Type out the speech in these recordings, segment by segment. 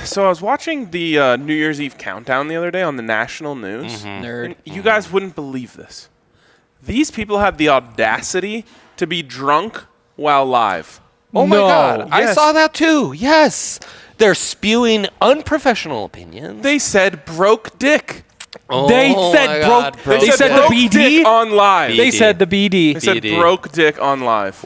So I was watching the New Year's Eve countdown the other day on the national news. Nerd. And you guys wouldn't believe this. These people had the audacity to be drunk while live. Oh my God. I Yes. saw that too. Yes. They're spewing unprofessional opinions. They said broke dick. They said broke. They said the broke BD? dick on live. They said the BD. They said BD. broke dick on live.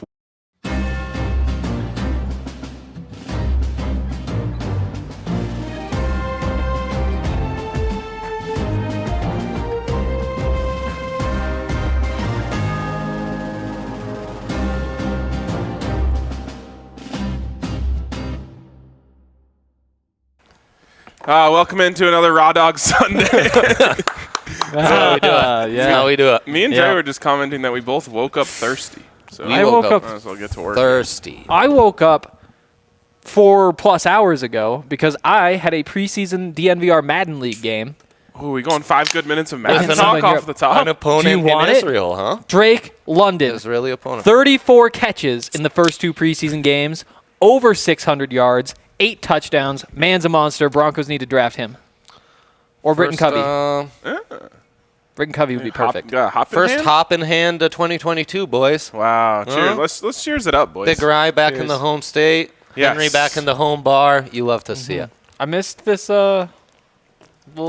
Welcome into another Raw Dog Sunday. That's how we do it. Yeah. That's how we do it. Me and Jay were just commenting that we both woke up thirsty. So We I woke woke up. might as well get to work. Thirsty. I woke up 4+ hours ago because I had a preseason DNVR Madden League game. Ooh, we going 5 good minutes of With Madden an talk opponent- off the top. An opponent Do you want in it? Israel, huh? Drake, London. Israeli opponent. 34 catches in the first 2 preseason games, over 600 yards, 8 touchdowns. Man's a monster. Broncos need to draft him. Or Britton Covey. Britton Covey would be perfect. Hop in First hand? hop in hand to 2022, boys. Wow, cheers. Huh? Let's cheers it up, boys. Big Rye back in Cheers. the home state. Yes. Henry back in the home bar. You love to see it. I missed this little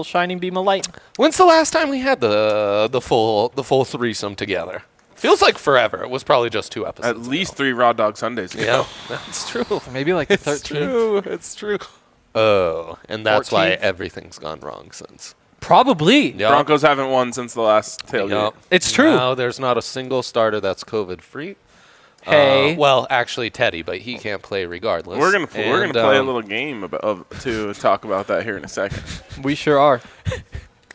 shining beam of light. When's the last time we had the full threesome together? Feels like forever. It was probably just 2 episodes. At least 3 Raw Dog Sundays ago. Yeah, that's true. Maybe like the It's 13th. true. It's true. Oh, and that's why 14th? everything's gone wrong since. Probably. Yep. Broncos haven't won since the last tailgate. Yep. It's true. Now there's not a single starter that's COVID-free. Hey. Well, actually Teddy, but he can't play regardless. We're gonna play a And, little game to talk about that here in a second. We sure are.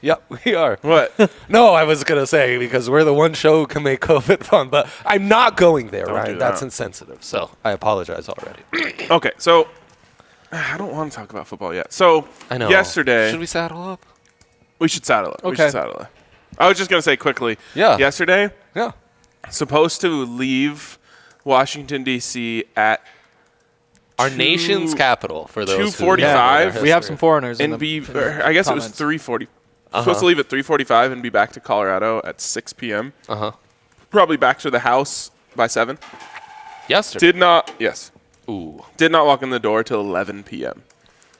Yep, we are. What? No, I was gonna say because we're the one show who can make COVID fun, but I'm not going there, Don't Ryan. do That's that. insensitive. So I apologize already. Okay, so I don't want to talk about football yet. So I know. yesterday Should we saddle up? we should saddle it. We Okay. should saddle it. I was just gonna say quickly. Yeah. Yesterday, Yeah. supposed to leave Washington D.C. at Our nation's capital for those who 2:45. know We have history. some foreigners in and the be. in the I guess it was comments. 3:40. Supposed to leave at 3:45 and be back to Colorado at 6 p.m. Uh-huh. Probably back to the house by 7. Yesterday. Did not Ooh. walk in the door till 11 p.m.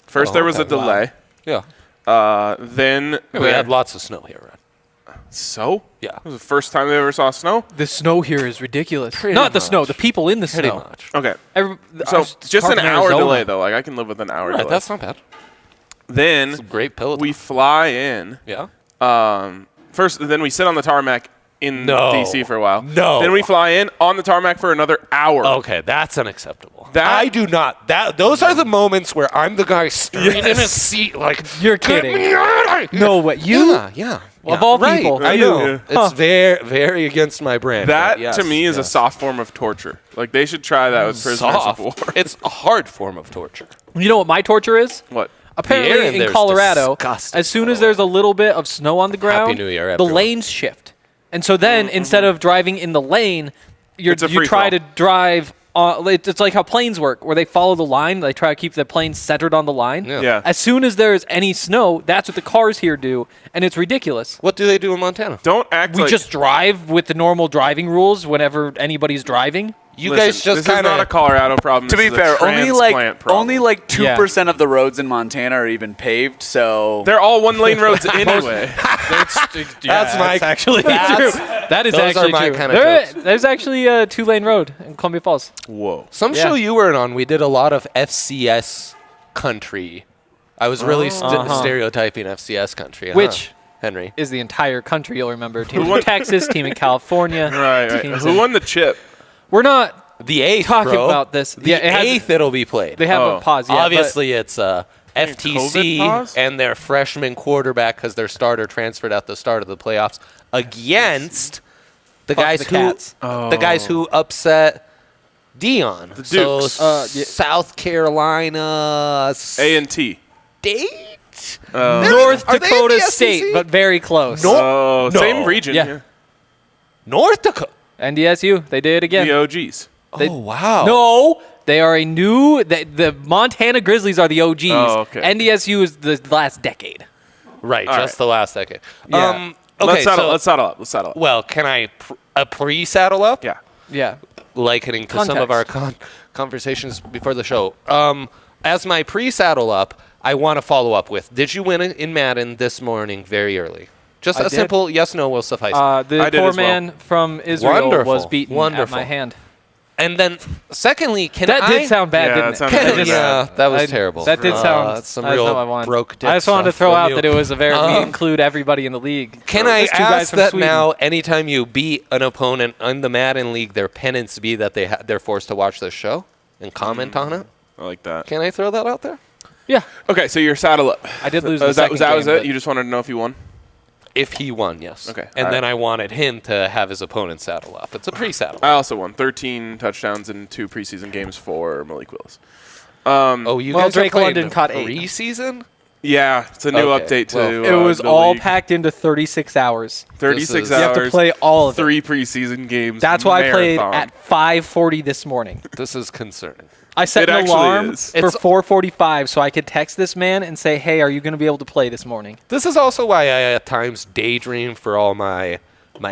First Oh, there was a okay. Wow. delay. Yeah. Then We had lots of snow here, Ryan. so Yeah. it was the first time they ever saw snow. The snow here is ridiculous. Pretty Not the much. snow, the people in the Pretty snow. much. Okay, Every, so our just car an from hour Arizona. delay though. Like I can live with an hour Right, delay. that's not bad. Then It's a great pill. we fly in. Yeah. First, then we sit on the tarmac in No. DC for a while. No. Then we fly in on the tarmac for another hour. Okay, that's unacceptable. That- I do not. Those are the moments where I'm the guy stirring in his seat, like You're "Get kidding. me out of here." No, what you? Yeah. Of all right, people. I Yeah. know. Yeah. It's very, very against my brand. That but yes, to me is a yes. soft form of torture. Like they should try that with prisoners soft. of war. It's a hard form of torture. You know what my torture is? What? air Apparently in in there's Colorado, disgusting, as soon by as the way. there's a little bit of snow on the ground, New Year, the everyone. lanes shift. And so then instead of driving in the lane, you It's a try free-for-all. to drive it's like how planes work, where they follow the line. They try to keep the plane centered on the line. Yeah. As soon as there's any snow, that's what the cars here do, and it's ridiculous. What do they do in Montana? Don't act We like just drive with the normal driving rules whenever anybody's driving. You Listen, guys just this kind is not a of. Colorado problem. To this be is a fair, transplant problem. only like 2% of the roads in Montana are even paved. So They're all one-lane roads anyway. That's my actually that's- true. That is those are actually my true. kind of jokes. There's actually a 2-lane road in Columbia Falls. Whoa. Some Yeah. show you weren't on, we did a lot of FCS country. I was really stereotyping FCS country. huh? Which Henry? is the entire country, you'll remember. Team in Texas, team in California. Right. teams Who in- won the chip? We're not The 8th, talking bro. about this. The it has- 8th it'll be played. They have Oh. a pause yet. Obviously, it's COVID FTC pause? and their freshman quarterback because their starter transferred at the start of the playoffs against the Fuck guys the who Cats. the guys who upset Dion. The So Dukes. Yeah. South Carolina A&T. State. North Are they in Dakota the State, SEC? but very close. Oh, No. same region. Yeah. North Dakota. NDSU, they did it again. The OGs. They- Oh wow. No, They are a new. The Montana Grizzlies are the OGs. Oh, okay. NDSU is the last decade. Right, All just right. the last decade. Yeah. Okay, Let's saddle up. well, can I pre-saddle up? Yeah. Yeah. Likening to some of our conversations before the show. As my pre-saddle up, I want to follow up with, did you win in Madden this morning very early? Just I a did. simple yes/no will suffice. The I did poor as well. man from Israel Wonderful. was beaten Wonderful. at my hand. And then, secondly, can That I... did sound bad, Yeah, didn't it it? sounded I really just- yeah, that was I- terrible. That did sound. That's some that's real not what I wanted. broke dick I just wanted to stuff throw from out you. that it was a very. We include everybody in the league. Can I There's two guys ask from that Sweden. now, anytime you beat an opponent in the Madden League, their penance be that they're forced to watch this show and comment on it? I like that. Can I throw that out there? Yeah, Okay, so your saddle up. I did lose the that second was game, it? but- You just wanted to know if you won? If he won, yes. Okay, And all then right. I wanted him to have his opponent saddle up. It's a pre-saddle. I also won. 13 touchdowns in 2 preseason games for Malik Willis. Oh, you Well, guys Drake are playing London caught 8. preseason? Yeah, it's a new Okay, update to well, it was the all league. packed into 36 hours. 36 You hours. You have to play all of it. 3 preseason games. That's why I played marathon. at 5:40 this morning. This is concerning. I set It an actually alarm is. for It's- 4:45 so I could text this man and say, "Hey, are you going to be able to play this morning?" This is also why I at times daydream for all my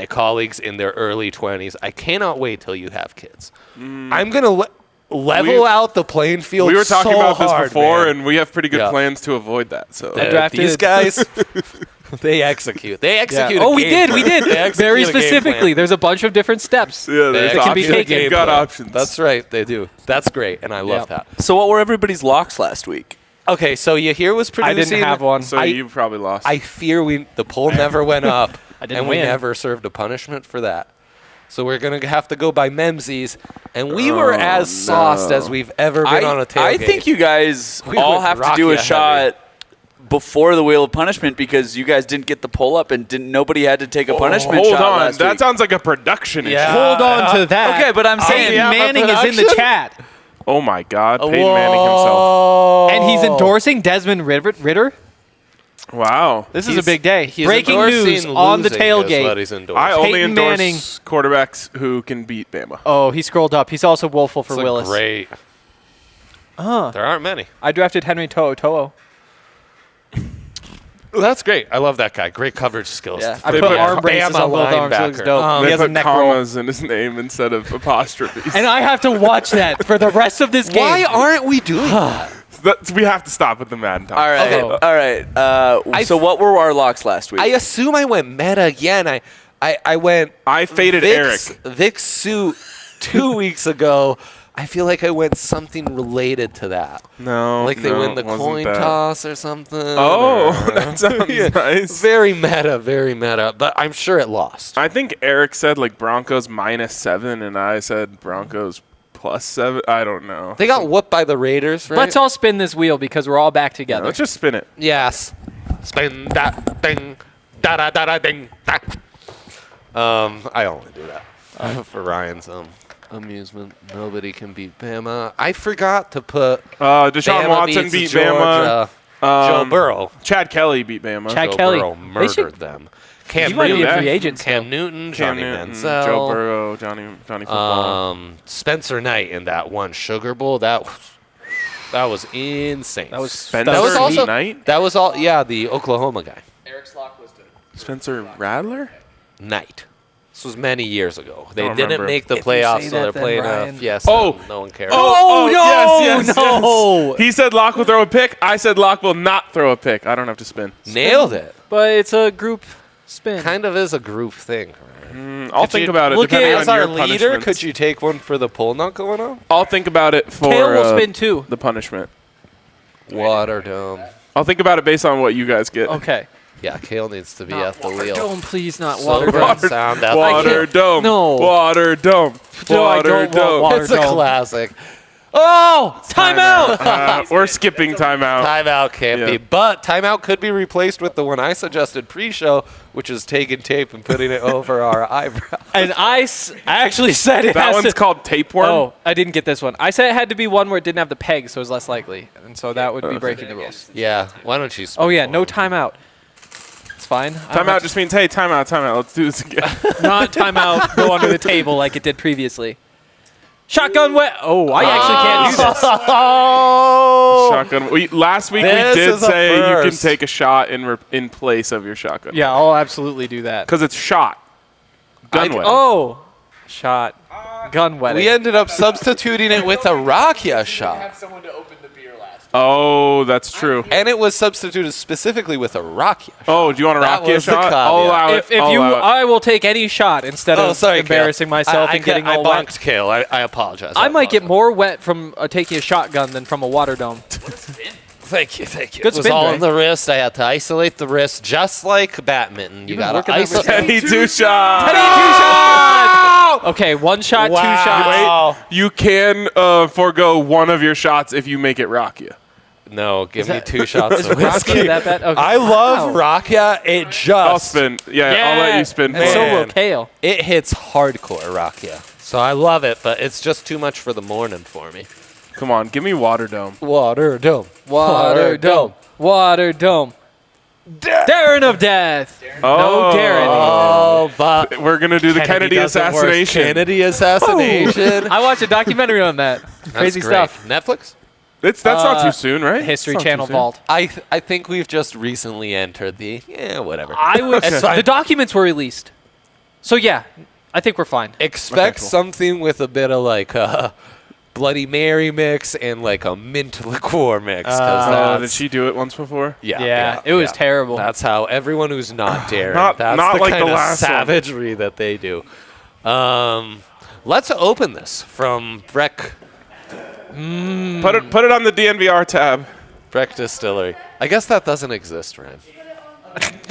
colleagues in their early 20s. I cannot wait till you have kids. I'm going to level out the playing field. We were talking so about this hard, before, man. and we have pretty good Yeah. plans to avoid that. So I drafted- These guys, they execute. They execute. Oh, a we game did. We plan. did. They execute Very a game specifically. plan. There's a bunch of different steps. yeah, there's It can be options. taken. You've got plan. options. That's right. They do. That's great, and I love Yep. that. So what were everybody's locks last week? Okay, so Yahir was I producing. didn't have one. So you probably lost. I fear the poll never went up, I didn't and we win. never served a punishment for that. So we're gonna have to go by Memsies, and we were as sauced as we've ever been on a tailgate. I think you guys We all would have to rock do you a heavy. shot before the Wheel of Punishment because you guys didn't get the pull up and nobody had to take a punishment Hold shot on. last That week. sounds like a production issue. Yeah. Hold on to that. Okay, but I'm saying- Peyton Manning is in the production? chat, Oh my God, Peyton Manning himself. Whoa. and he's endorsing Desmond Ritter. Wow. This is a big day. He's Breaking endorsing news on the losing is what tailgate. he's I endorsing. only Peyton endorse Manning. quarterbacks who can beat Bama. Oh, he scrolled up. He's also woeful for It's a Willis. great. There aren't many. I drafted Henry To'o. That's great. I love that guy. Great coverage skills. Yeah. I They put put arm braces Bama on both arms. It looks linebacker. dope. He They has a put neck roll. commas in his name instead of apostrophes. And I have to watch that for the rest of this game. Why aren't we doing that? We have to stop with the Madden talk. All right, Okay. all right. So what were our locks last week? I assume I went meta again. I went I faded Eric. Vic's suit 2 weeks ago. I feel like I went something related to that. No. Like they no, win the it wasn't coin that. toss or something. Oh, or- that sounds Yeah. nice. Very meta, very meta. But I'm sure it lost. I think Eric said like Broncos -7, and I said Broncos +7. I don't know. They got whooped by the Raiders, right? Let's all spin this wheel because we're all back together. Let's just spin it. Yes. Spin that ding. Da da da da ding. Da. I only do that for Ryan's amusement. Nobody can beat Bama. I forgot to put Deshaun Bama Watson beats beat Georgia. Bama. Joe Burrow. Chad Kelly beat Bama. Chad Joe Kelly. Burrow They murdered should- them. Cam He might be a Newton, free agent Cam still. Newton, Cam Johnny Newton, Manziel, Joe Burrow, Johnny Football. Spencer Knight in that one Sugar Bowl. That was insane. That was Spencer that was also Knight? That was all. Yeah, the Oklahoma guy, Eric's lock was Spencer Radler? Knight. This was many years ago. They Don't didn't remember. make the If you playoffs, say so they're that, then playing Ryan- a yes. Oh. No one cares. Oh, no, yes. no. He said Locke will throw a pick. I said Locke will not throw a pick. I don't have to spin. Nailed it. But it's a group spin. Kind of is a group thing. I'll Could think you about it. look Depending at- As on our your leader, punishments. could you take one for the poll not going on? I'll think about it for Kale will spin too. the punishment. Water Dome. I'll think about it based on what you guys get. Okay. Yeah, Kale needs to be at the wheel. Don't please not Silver water and dome. sound at the Water wheel. dome. No. Water dome. No, I Water don't want dome. water. It's a Dome. classic. Oh, timeout. We're skipping timeout. Timeout can't Yeah. be. But timeout could be replaced with the one I suggested pre-show, which is taking tape and putting it over our eyebrow. And I actually said it That has one's to. called tapeworm. Oh, I didn't get this one. I said it had to be one where it didn't have the peg, so it was less likely. And so that would be breaking the rules. Yeah, why don't you spin Oh, yeah, for no me? timeout. It's fine. Timeout just means, hey, timeout. Let's do this again. Not timeout, go under the table like it did previously. Shotgun wet. Oh, I actually can't do this. Oh, Shotgun. Last week we This did is a say you can first. take a shot in place of your shotgun. Yeah, I'll absolutely do that. Because it's shot. Gun wetting. Oh, shot. Gun wetting. we ended up substituting it with a rakia shot. someone to open the beer last. Oh, that's true. And it was substituted specifically with a rakia shot. Oh, do you want a That Rakia was the shot? caveat. I'll allow it. If you, I will take any shot instead of embarrassing Kale. myself and getting I all wet. bonked Kale. I apologize. I might get more wet from taking a shotgun than from a water dome. Thank you, thank you. Good It was spin, all Dre. in the wrist. I had to isolate the wrist just like badminton. You You've been got to working that isolate. Teddy, 2 shots. Okay, 1 shot, 2 Wow. shots. Wait, you can forego one of your shots if you make it Rakia. No, give me that- 2 shots Is of whiskey. Rakia that bad? Okay. I love Wow. rakia. It just I'll spin. Yeah, I'll let you spin. And so Man. will Kale. it hits hardcore rakia. So I love it, but it's just too much for the morning for me. Come on, give me Water Dome. Water dome. Water dome. Water dome. Darren of Death. No Darren. Oh, but We're going to do the Kennedy doesn't work. assassination. Kennedy assassination. I watched a documentary on that. Crazy That's stuff. great. Netflix? That's not too soon, right? History It's not too Channel soon. Vault. I think we've just recently entered the whatever. I would. It's fine. The documents were released. So yeah, I think we're fine. Expect Okay, cool. something with a bit of like Bloody Mary mix and like a mint liqueur mix. Did That's, she do it once before? yeah, it was terrible. That's how everyone who's not Darren. Not- that's not the like kind the of last one. savagery that they do. Let's open this from Breck Put it on the DNVR tab. Distillery. I guess that doesn't exist, Ryan.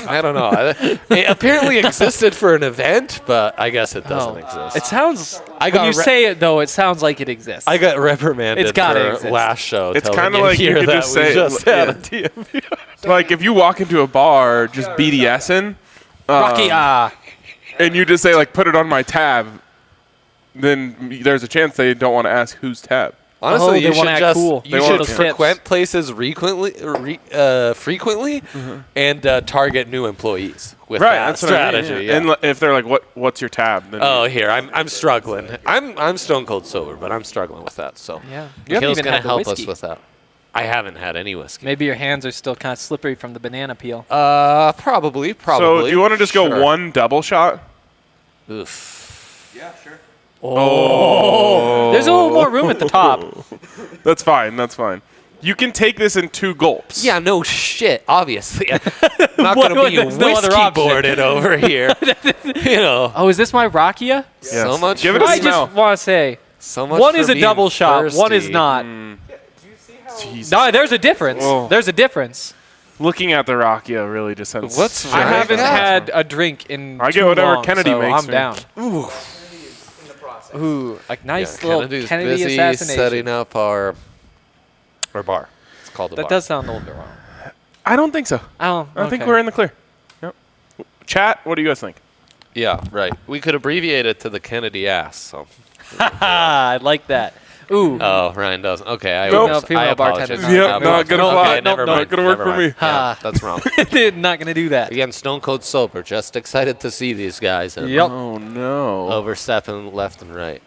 I don't know. It apparently existed for an event, but I guess it doesn't exist. It sounds. I When got you re- say it though, it sounds like it exists. I got reprimanded It's gotta for exist. last show. It's telling kinda you like you here could that just we say- just had a yeah. DMV. Like if you walk into a bar just BDSing, Rocky. and you just say like put it on my tab, then there's a chance they don't want to ask whose tab. Honestly, Oh, they you wanna should act just cool. you They should want frequent places frequently, and target new employees with Right, that that's what I mean, strategy. yeah. And if they're like, what's your tab? Then Oh, here I'm struggling. I'm stone cold sober, but I'm struggling with that. So Yeah. You haven't Kale's even gonna had the help whiskey. us with that. I haven't had any whiskey. Maybe your hands are still kind of slippery from the banana peel. Probably. so do you want to just Sure. go one double shot? Oof. Yeah, sure. There's a little more room at the top. That's fine. That's fine. You can take this in 2 gulps. Yeah, no shit. Obviously, I'm not going to be There's no other whiskey option. boarded over here. You know, Oh, is this my Rakia? Yes. so much. Give it for a I me- smell. just want to say, So much one for is a being double shot, one is thirsty. not. Jesus. No, there's a difference. Oh. There's a difference. Looking at the Rakia really just sends. What's straight I Right. haven't down. had a drink in I get too whatever long, Kennedy so makes I'm me. down. Ooh, Ooh, like nice yeah, little Kennedy's Kennedy busy assassination. setting up our bar. It's called the That bar. does sound a little bit wrong. I don't think so. Oh, I think we're in the clear. Yep. Chat, what do you guys think? Yeah, right. We could abbreviate it to the Kennedy ass. So. I like that. Ooh. Oh, Ryan doesn't. Okay, I, Nope. overs- Female I bartender. apologize. Yep, I not apologize. gonna Okay, fly. never Nope, mind. not gonna work never for mind. me. Yeah, that's wrong. Not gonna do that. Again, stone cold sober. Just excited to see these guys. And Yep. Oh no. overstepping left and right.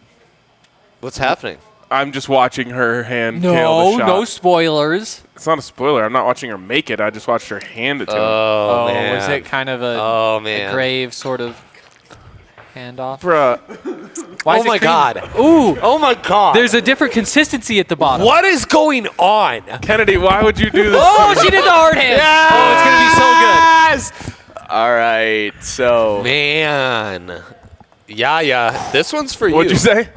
What's happening? I'm just watching her hand kill the shot. No spoilers. It's not a spoiler. I'm not watching her make it. I just watched her hand it to him. Oh, man. was it kind of a, Oh, a man. grave sort of handoff? Bruh. Why Oh is it my cream? God. Ooh. Oh, my God. There's a different consistency at the bottom. What is going on? Kennedy, why would you do this? Oh, she did the hard hand. Oh, it's gonna be so good. All right, so Man. Yeah. This one's for you. What'd you say?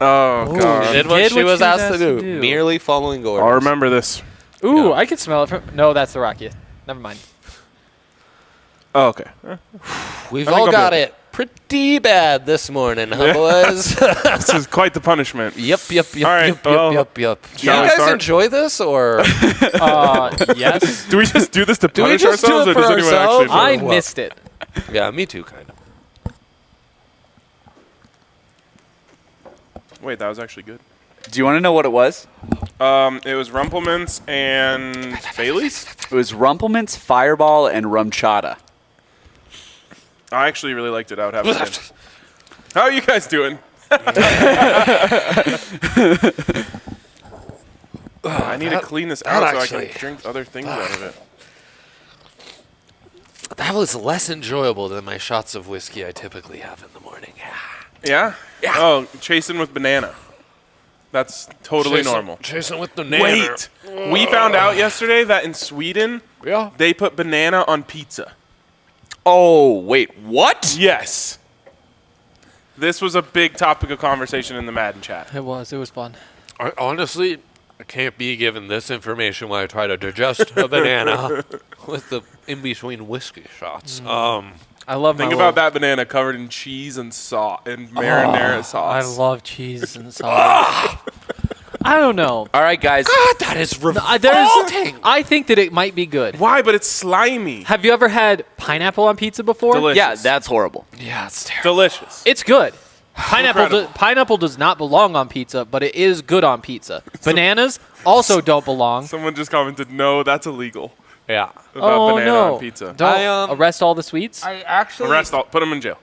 Oh, God. Did what Did she what was she was asked to do. Merely following orders. I'll remember this. Ooh, I can smell it from. No, that's the Rakia. Never mind. Oh, okay. We've I think all I'll got do it pretty bad this morning, huh, boys? This is quite the punishment. Yep. All right, well, Do you shall we guys start? enjoy this, or Yes. Do we just do this to Do we punish just do ourselves, it or for does anyone ourselves? actually? I Well. missed it. yeah, me too, kind of. Wait, that was actually good. do you want to know what it was? It was Rumplemints and Bailey's. It was Rumplemints, Fireball, and Rum Chata. I actually really liked it. I would have it. How are you guys doing? I need to clean this out so I actually- can drink other things out of it. That was less enjoyable than my shots of whiskey I typically have in the morning. Yeah? Yeah. Oh, chasing with banana. That's totally normal. Chasing with the Wait. We found out yesterday that in Sweden, Yeah. they put banana on pizza. Oh, wait, what? Yes. This was a big topic of conversation in the Madden chat. It was fun. Honestly, I can't be given this information while I try to digest a banana with the in-between whiskey shots. I love Think my about that banana covered in cheese and and marinara I sauce. love cheese and sauce. I don't know. All right, guys. God, that is revolting. I think that it might be good. Why? But it's slimy. Have you ever had pineapple on pizza before? Delicious. Yeah, that's horrible. Yeah, it's terrible. Delicious. It's good. Incredible. Pineapple does not belong on pizza, but it is good on pizza. Bananas also don't belong. Someone just commented, no, that's illegal. Yeah. About banana no. on pizza. Don't arrest all the sweets. Put them in jail.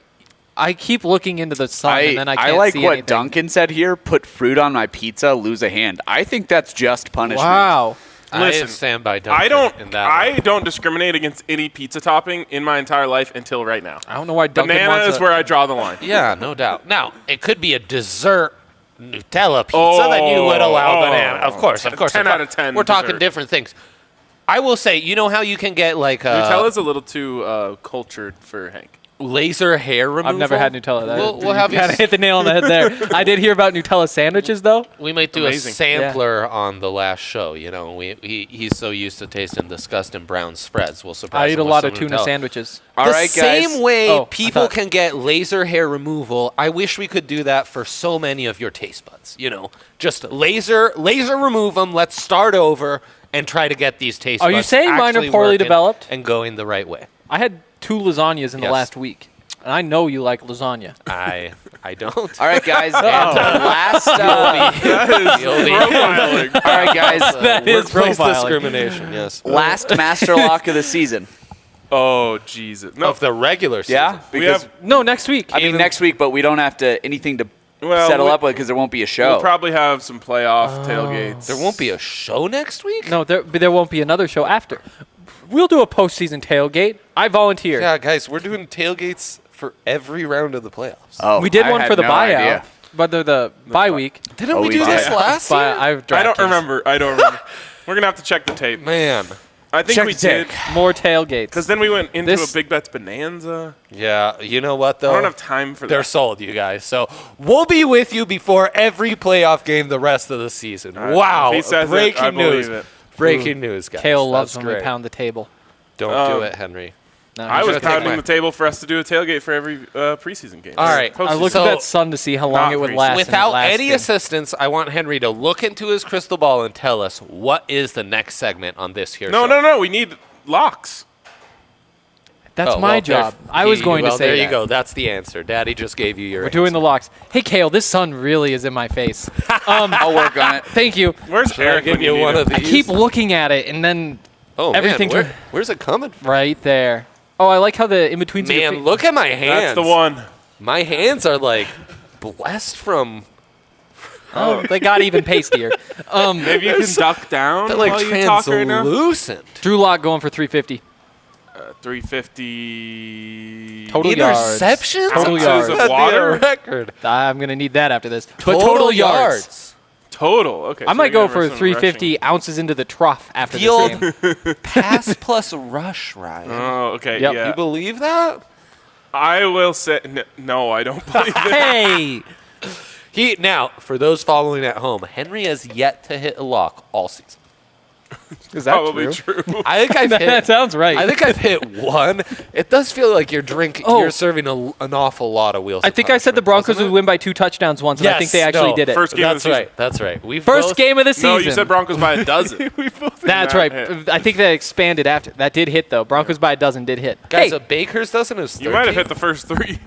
I keep looking into the sun, and then I can't I like see what anything. Duncan said here. Put fruit on my pizza, lose a hand. I think that's just punishment. Wow. Listen, I stand by Duncan I in that I one. don't discriminate against any pizza topping in my entire life until right now. I don't know why Duncan Banana wants is where I draw the line. Yeah, no doubt. Now, it could be a dessert Nutella pizza that you would allow banana. Of course, of course. 10 out of 10 We're talking dessert. different things. I will say, you know how you can get like Nutella's a little too cultured for Hank. laser hair removal? I've never had Nutella. We'll have you kind of hit the nail on the head there. I did hear about Nutella sandwiches, though. We might do Amazing. a sampler on the last show. You know, he's so used to tasting disgusting brown spreads. We'll surprise I him eat a with lot some of tuna Nutella. sandwiches. All the right, guys. same way Oh, I people thought- can get laser hair removal, I wish we could do that for so many of your taste buds. You know, just laser remove them. Let's start over and try to get these taste Are buds you saying mine are actually poorly working developed? and going the right way. I had 2 lasagnas in the Yes. last week, and I know you like lasagna. I don't. All right, guys. And last. You'll be- Profiling. all right, guys. That is Workplace profiling. discrimination. Yes. Last master lock of the season. Oh, Jesus. No, Of the regular season. Yeah, we because have. No, next week. I mean next week, but we don't have to anything to Well, settle we- up with because there won't be a show. We'll probably have some playoff tailgates. There won't be a show next week? No, there won't be another show after. We'll do a postseason tailgate. I volunteer. Yeah, guys, we're doing tailgates for every round of the playoffs. Oh, We did I one had for the no buyout, idea. but the bye week. Didn't Oh, we we do did. this last year? I don't remember. I don't remember. We're going to have to check the tape. Man. I think Check we the tape. did. More tailgates. Because then we went into This- a Big Bets Bonanza. Yeah, you know what, though? I don't have time for They're that. sold, you guys. So we'll be with you before every playoff game the rest of the season. right. Wow. If he says it, Breaking I believe news. it. Breaking news, guys. Kale loves That's when we great. pound the table. Don't do it, Henry. No, I he's was gonna take pounding my- the table for us to do a tailgate for every preseason game. All right. I looked So- at that sun to see how long Not it would preseason. last. and it Without lasted. any assistance, I want Henry to look into his crystal ball and tell us what is the next segment on this here show. No. We need locks. That's Oh, my well, job. I was going to say there that. you go. That's the answer. Daddy just gave you your We're doing the locks. Hey, Kale, this sun really is in my face. I'll work on it. Thank you. Where's Should I Eric give when you need one him? of these? I keep looking at it, and then Oh, everything man, to- where's it coming from? right there. Oh, I like how the in-betweens of your Man, feet- look at my hands. That's the one. My hands are like blessed from Oh, they got even pastier. Maybe you can duck down they're like while you talk right now. translucent. Drew Lock going for 350. 350. Total yards. Interceptions? Total Ounces yards. of That'd be a water? record. I'm going to need that after this. But total yards. Total. Okay. I so might you're go gonna for have some 350 ounces into the trough after Field this game. pass plus rush, Ryan. rushing. Oh, okay. Yep. Yeah. You believe that? I will say no. I don't believe it. Hey! Now, for those following at home, Henry has yet to hit a lock all season. Is that Probably true? true. I think I've That hit. sounds right. I think I've hit one. It does feel like you're drinking. Oh. You're serving an awful lot of wheels. I of think I said the punishment, Broncos wasn't would it? win by 2 touchdowns once, and I think they actually did it. First game of the That's season. right. That's right. We've First both- game of the season. No, you said Broncos by a dozen. That's Not right. hit. I think that expanded after. That did hit, though. Broncos by a dozen did hit. Guys, Hey, a Baker's dozen is 13. You might have hit the first 3.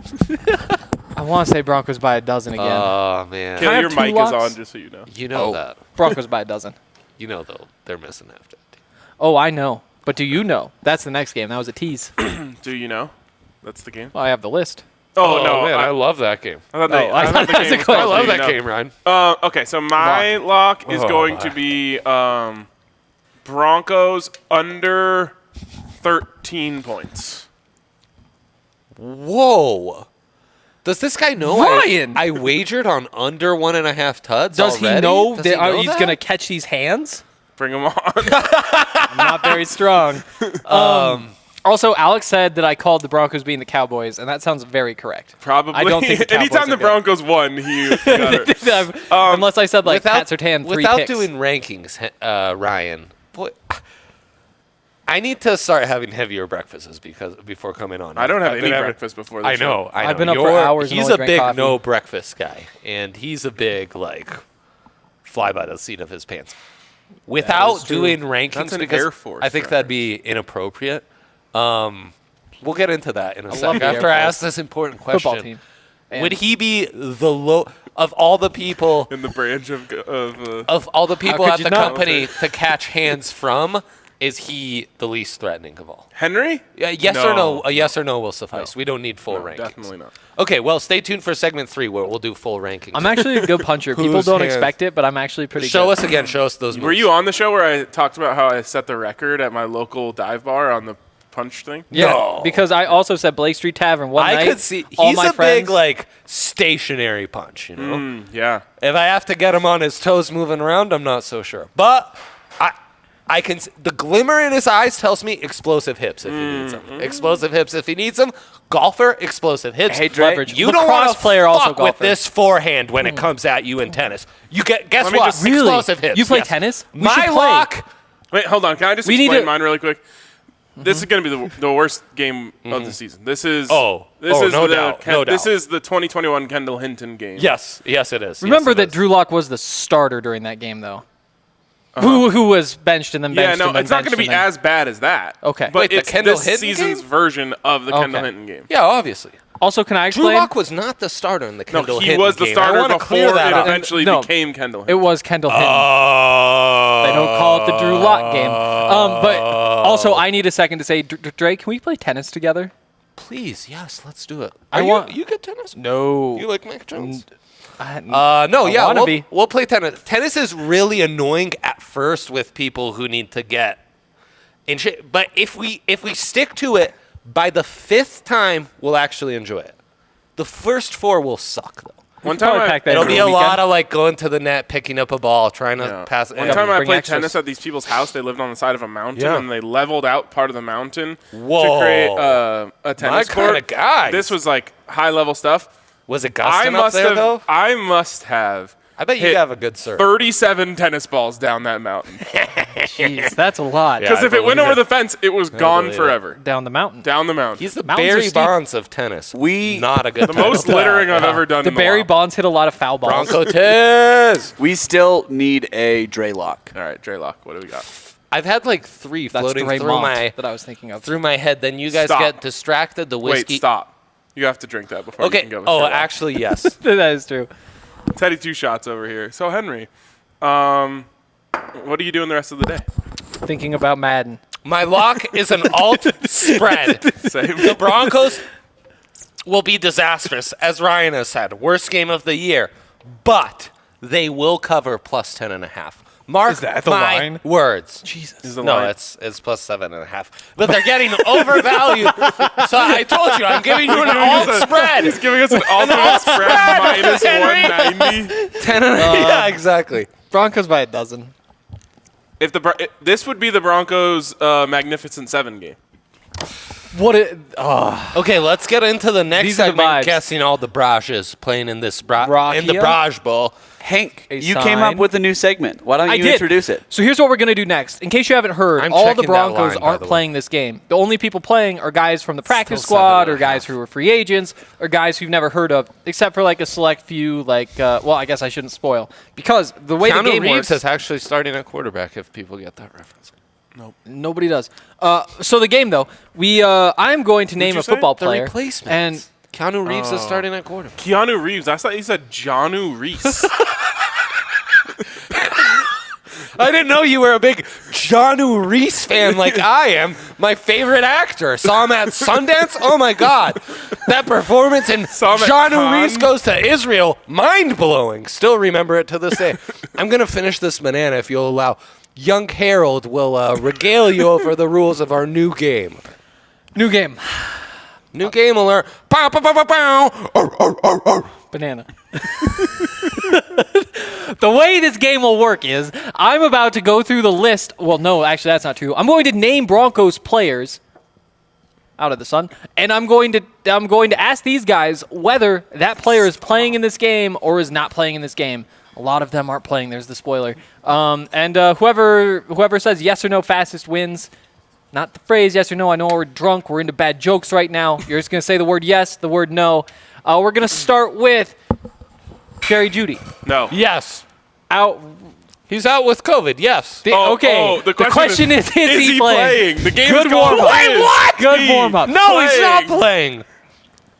I want to say Broncos by a dozen again. Oh man. Can I have Your 2 mic locks? is on, just so you know. You know Oh. that. Broncos by a dozen. You know though they're missing after that. Oh, I know. But do you know? That's the next game. That was a tease. Do you know? That's the game. Well, I have the list. Oh, no. man, I love that game. I thought I thought the that was game a was question. I love that no. game, Ryan. Okay, so my lock is going to be Broncos under 13 points. Whoa. Does this guy know Ryan! I wagered on under 1.5 tuds Does he already? know Does that he know he's that? going to catch these hands? Bring them on. I'm not very strong. Also, Alex said that I called the Broncos being the Cowboys, and that sounds very correct. Probably. I don't think the Cowboys Anytime the are good. Broncos won, he got it. Unless I said, like, Pat Surtain, 3 without picks. doing rankings, Ryan, boy, I need to start having heavier breakfasts before coming on. I don't have I've any been having- breakfast before the I show. know. I've been up for hours and He's only a drank big coffee. no breakfast guy, and he's a big like fly by the seat of his pants. Without doing rankings, That's an because Air Force I think that'd be inappropriate. We'll get into that in a love second the Air after I Force. ask this important question. Football team. Would he be the low of all the people In the branch of of all the people could at you the not? company to catch hands from? Is he the least threatening of all? Henry? Yes or no? A yes or no will suffice. No. We don't need full rankings. Definitely not. Okay, well, stay tuned for segment 3 where we'll do full rankings. I'm actually a good puncher. People Whose don't hands? expect it, but I'm actually pretty Show good. us again. Show us those moves. Were you on the show where I talked about how I set the record at my local dive bar on the punch thing? Yeah, No. because I also said Blake Street Tavern one night. I could see. all He's my a friends, big, like, stationary punch, you know? Yeah. If I have to get him on his toes moving around, I'm not so sure. But I can. The glimmer in his eyes tells me explosive hips if he needs them. Explosive hips if he needs them. Golfer, explosive hips. Hey, Dre, leverage. You don't want Lacrosse to player, also fuck with golfer. this forehand when it comes at you in tennis. You guess Let me what? just- Really? Explosive hips. You play yes. tennis? We My should play. lock. Wait, hold on. Can I just We need explain to- mine really quick? This is going to be the worst game of the season. This is no doubt, no This doubt. is the 2021 Kendall Hinton game. Yes, it is. Remember Yes, it that is. Drew Lock was the starter during that game, though. Who was benched and then Yeah, benched no, and then it's not going to benched be and then- as bad as that. Okay. But Wait, the it's Kendall this Hinton season's game? version of the Kendall Okay. Hinton game. Yeah, obviously. Also, can I Drew explain? Lock was not the starter in the No, Kendall he Hinton was the game. I starter wanna before clear it that up. eventually No. became Kendall It Hinton. was Kendall Hinton. Oh. They don't call it the Drew Lock game. But also, I need a second to say, Drake, can we play tennis together? Please, yes, let's do it. I Are want- you good tennis? No. You like Mac Jones? No, Yeah, wanna be. we'll play tennis. Tennis is really annoying at first with people who need to get in shape. But if we stick to it, by the 5th time, we'll actually enjoy it. The first 4 will suck, though. One time I, pack that It'll into be the a weekend. lot of like going to the net, picking up a ball, trying to pass it. One time I bring played extras. tennis at these people's house. They lived on the side of a mountain, Yeah. and they leveled out part of the mountain Whoa. to create a tennis My court. kinda guys. This was like high-level stuff. Was it I gusting up must there, have. though? I must have. I bet you hit have a good serve. 37 tennis balls down that mountain. Jeez, that's a lot. Yeah. Because I if it went believe over it. the fence, it was gone believe it. forever. Down the mountain. Down the mountain. He's the Mountains are Barry steep. Bonds of tennis. Not a good the most littering I've ever done. The in Barry a while. Bonds hit a lot of foul balls. Bronco Tiz. We still need a Dre lock. All right, Dre Lock, what do we got? I've had like 3 That's floating Dre through Mont my that I was thinking of. head. Then you guys Stop. get distracted. The whiskey. Wait, stop. You have to drink that before you Okay. can go. with Oh, Dre Lock. actually, yes. That is true. Teddy 2 shots over here. So Henry, what are you doing the rest of the day? Thinking about Madden. My lock is an alt spread. Same. The Broncos will be disastrous, as Ryan has said. Worst game of the year. But they will cover plus 10.5. Mark Is that the my line? words. Jesus. Is the No, line. it's plus 7.5. But they're getting overvalued. So I told you, I'm giving you an alt spread. He's giving us an alternate spread minus Henry. 190. 10 yeah, exactly. Broncos by a dozen. If this would be the Broncos' Magnificent 7 game. What it? Okay, let's get into the next These are the segment. vibes. Guessing all the Brages playing in this in the Brachia? Brage Bowl. Hank, A you came up sign. with a new segment. Why don't I you did. introduce it? So here's what we're gonna do next. In case you haven't heard, I'm all the checking that Broncos line, by aren't the way. playing this game. The only people playing are guys from the practice Still squad, or 7.5. guys who are free agents, or guys who've never heard of, except for like a select few. Like, well, I guess I shouldn't spoil because the way the Keanu game Reeves works, is actually starting at quarterback. If people get that reference. nobody does. So the game though, I'm going to name you a say? football The player, replacement. and Keanu Reeves is starting at quarterback. Keanu Reeves. I thought you said Johnu Reese. I didn't know you were a big Keanu Reeves fan like I am. My favorite actor. Saw him at Sundance. Oh my God, that performance in Keanu Reeves Goes to Israel, mind blowing. Still remember it to this day. I'm gonna finish this banana if you'll allow. Young Harold will regale you over the rules of our new game. New game. New game alert. Pow, pow, pow, pow, pow. Banana. The way this game will work is I'm about to go through the list. Well, no, actually, that's not true. I'm going to name Broncos players out of the sun, and I'm going to ask these guys whether that player is playing in this game or is not playing in this game. A lot of them aren't playing. There's the spoiler. And whoever says yes or no fastest wins. Not the phrase yes or no. I know we're drunk. We're into bad jokes right now. You're just going to say the word yes, the word no. We're going to start with Jerry Jeudy. No. Yes. Out. He's out with COVID. Yes. Okay. The question is he playing? The game Good is going warm-up. Wait, what? Good warm-up. No, he's not playing.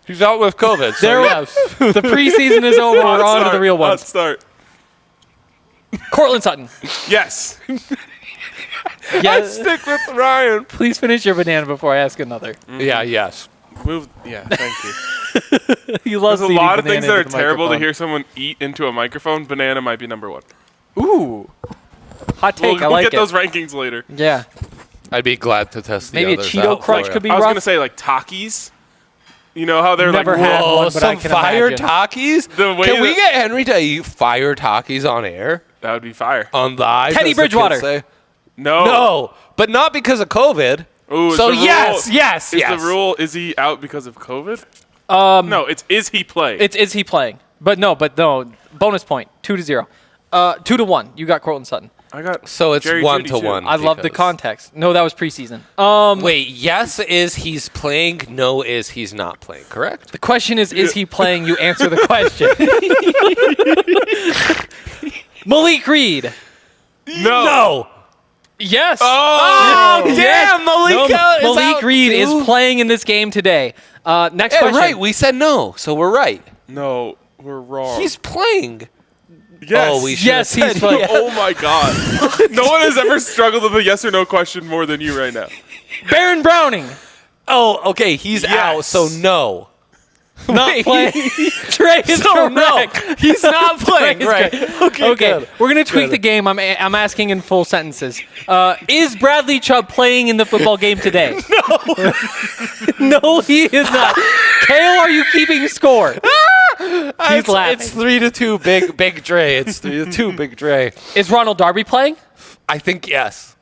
He's out with COVID. So yes. The preseason is over. We're on to the real ones. Let's start. Cortland Sutton. Yes. I stick with Ryan. Please finish your banana before I ask another. Yeah. Yes. Thank you. He loves There's a lot of banana things that are into the terrible to microphone. hear someone eat into a microphone. Banana might be number one. Ooh. Hot take. We'll I like get it. those rankings later. Yeah. I'd be glad to test the Maybe a others Cheeto out Crunch for could be I was rough. gonna say like Takis. You know how they're Never like had Whoa, one, but I some can fire imagine. Takis? The way Can we that- get Henry to eat fire Takis on air? That would be fire. On the eyes, Teddy as the kids Bridgewater. say? No. No, but not because of COVID. Ooh, is So the rule- yes. Is yes. the rule, is he out because of COVID? No, is he playing? Is he playing? But no. Bonus point. 2-0. 2-1. You got Cortland Sutton. I got So it's Jerry 1 Jeudy to too. 1. I love the because- context. No, that was preseason. Wait, yes is he's playing, no is he's not playing, correct? The question is he playing? You answer the question. Malik Reed. No. Yes. Oh, Yes. damn, Malik No, is Malik out, Reed too. is playing in this game today. Next Yeah, question. right, we said no, so we're right. No, we're wrong. He's playing. yes. Oh, we should Yes, have he's said playing. yes. Oh my God. No one has ever struggled with a yes or no question more than you right now. Baron Browning. Oh, okay, he's out, Yes. so no. Not Wait. playing. Trey is So no, correct. he's not playing, Trey is right? correct. Okay, Okay, good. we're gonna tweak the game. I'm asking in full sentences. Is Bradley Chubb playing in the football game today? No. No, he is not. Kale, are you keeping score? He's laughing. It's 3-2, big Dre. It's 3-2, big Dre. Is Ronald Darby playing? I think yes.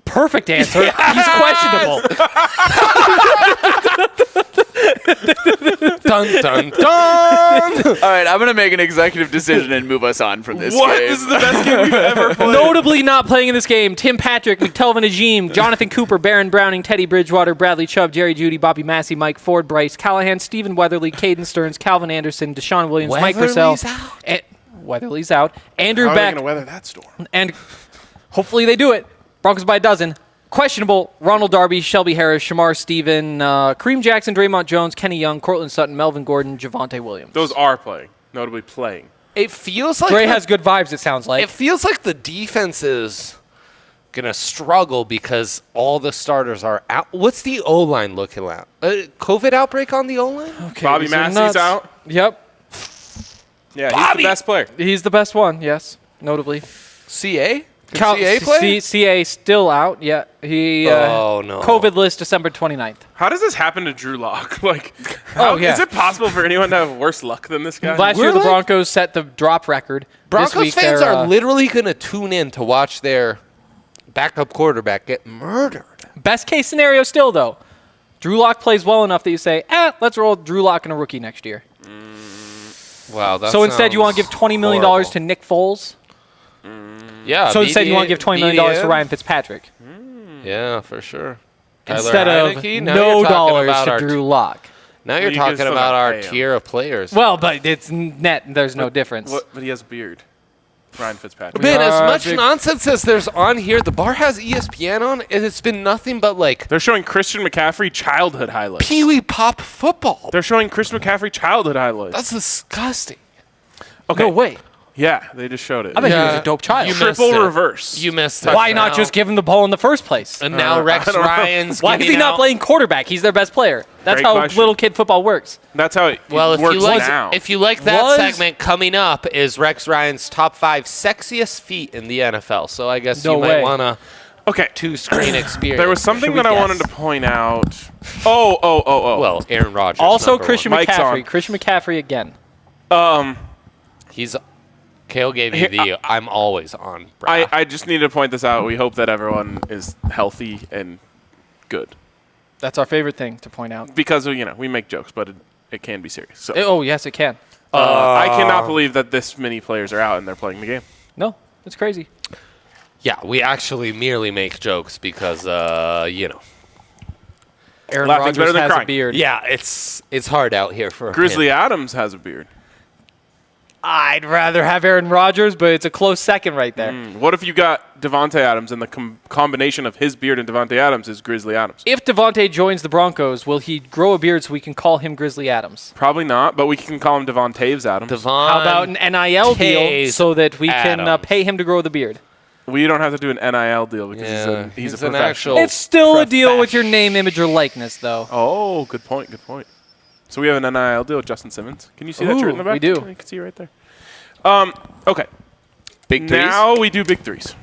Perfect answer. He's questionable. Dun dun dun. All right, I'm going to make an executive decision and move us on from this What? game. This is the best game we've ever played. Notably not playing in this game, Tim Patrick, McTelvin Ajim, Jonathan Cooper, Baron Browning, Teddy Bridgewater, Bradley Chubb, Jerry Jeudy, Bobby Massey, Mike Ford, Bryce Callahan, Stephen Weatherly, Caden Stearns, Calvin Anderson, Deshaun Williams, Mike Purcell. Weatherly's out? And Weatherly's out. Andrew How are they Beck, going to weather that storm? and hopefully they do it. Broncos by a dozen. Questionable, Ronald Darby, Shelby Harris, Shamar Stephen, Kareem Jackson, Draymond Jones, Kenny Young, Cortland Sutton, Melvin Gordon, Javonte Williams. Those are playing. Notably playing. It feels like Dre has good vibes, it sounds like. it feels like the defense is gonna struggle because all the starters are out. What's the O line looking like? COVID outbreak on the O line? Okay, Bobby these are Massey's nuts. out. Yep. Yeah, he's Bobby! the best player. He's the best one, yes, notably. CA? Can CA play? CA still out, yeah. He Oh, no. COVID list December 29th. How does this happen to Drew Lock? Like, yeah. is it possible for anyone to have worse luck than this guy? Last year, We're the like- Broncos set the drop record. Broncos this week, fans they're, are literally gonna tune in to watch their backup quarterback get murdered. best case scenario still, though. Drew Lock plays well enough that you say, let's roll Drew Lock and a rookie next year. Wow. That So instead, you want to sounds give $20 million horrible. to Nick Foles? Yeah. So instead, you want to give $20 million to BDN? Ryan Fitzpatrick? Yeah, for sure. Instead Tyler of Heineke? Now no you're talking dollars about to our Drew Lock. Now you're You talking still about gotta our pay him. tier of players. Well, but it's net. There's no difference. What? But he has a beard. Ryan Fitzpatrick. Man, as much big- nonsense as there's on here, the bar has ESPN on, and it's been nothing but like They're showing Christian McCaffrey childhood highlights. Pee-wee Pop football. They're showing Christian McCaffrey childhood highlights. That's disgusting. Okay. No way. Yeah, they just showed it. I bet he was Yeah. a dope child. You missed Triple it. reverse. You missed it. Why not Now- just give him the ball in the first place? And now Rex I don't know. Ryan's Why is he giving not out- playing quarterback? He's their best player. That's Great how question. little kid football works. That's how it Well, if works you like now. if you like that Was- segment, coming up is Rex Ryan's top 5 sexiest feet in the NFL. So I guess No you way. might want to Okay. 2-screen experience. There was something Should we that I guess? wanted to point out. Oh. well, Aaron Rodgers. Also, number Christian one. Mike's McCaffrey. on. Christian McCaffrey again. He's Kale gave you the I'm always on. Brad. I just need to point this out. We hope that everyone is healthy and good. That's our favorite thing to point out. Because, we make jokes, but it can be serious. So Oh, yes, it can. I cannot believe that this many players are out and they're playing the game. No, it's crazy. Yeah, we actually merely make jokes because Aaron Laughing's Rodgers better than has a crying. beard. Yeah, it's hard out here for Grizzly him. Adams has a beard. I'd rather have Aaron Rodgers, but it's a close second right there. What if you got Devontae Adams and the combination of his beard and Devontae Adams is Grizzly Adams? If Devontae joins the Broncos, will he grow a beard so we can call him Grizzly Adams? Probably not, but we can call him Devontae's Adams. How about an NIL deal Taves so that we can Adams. pay him to grow the beard? We don't have to do an NIL deal because Yeah, he's a he's an professional. actual- It's still a deal with your name, image, or likeness, though. Oh, good point. So we have an NIL deal with Justin Simmons. Can you see that shirt in the Ooh, back? we do. You can see it right there. Okay. Big threes. Now we do big threes.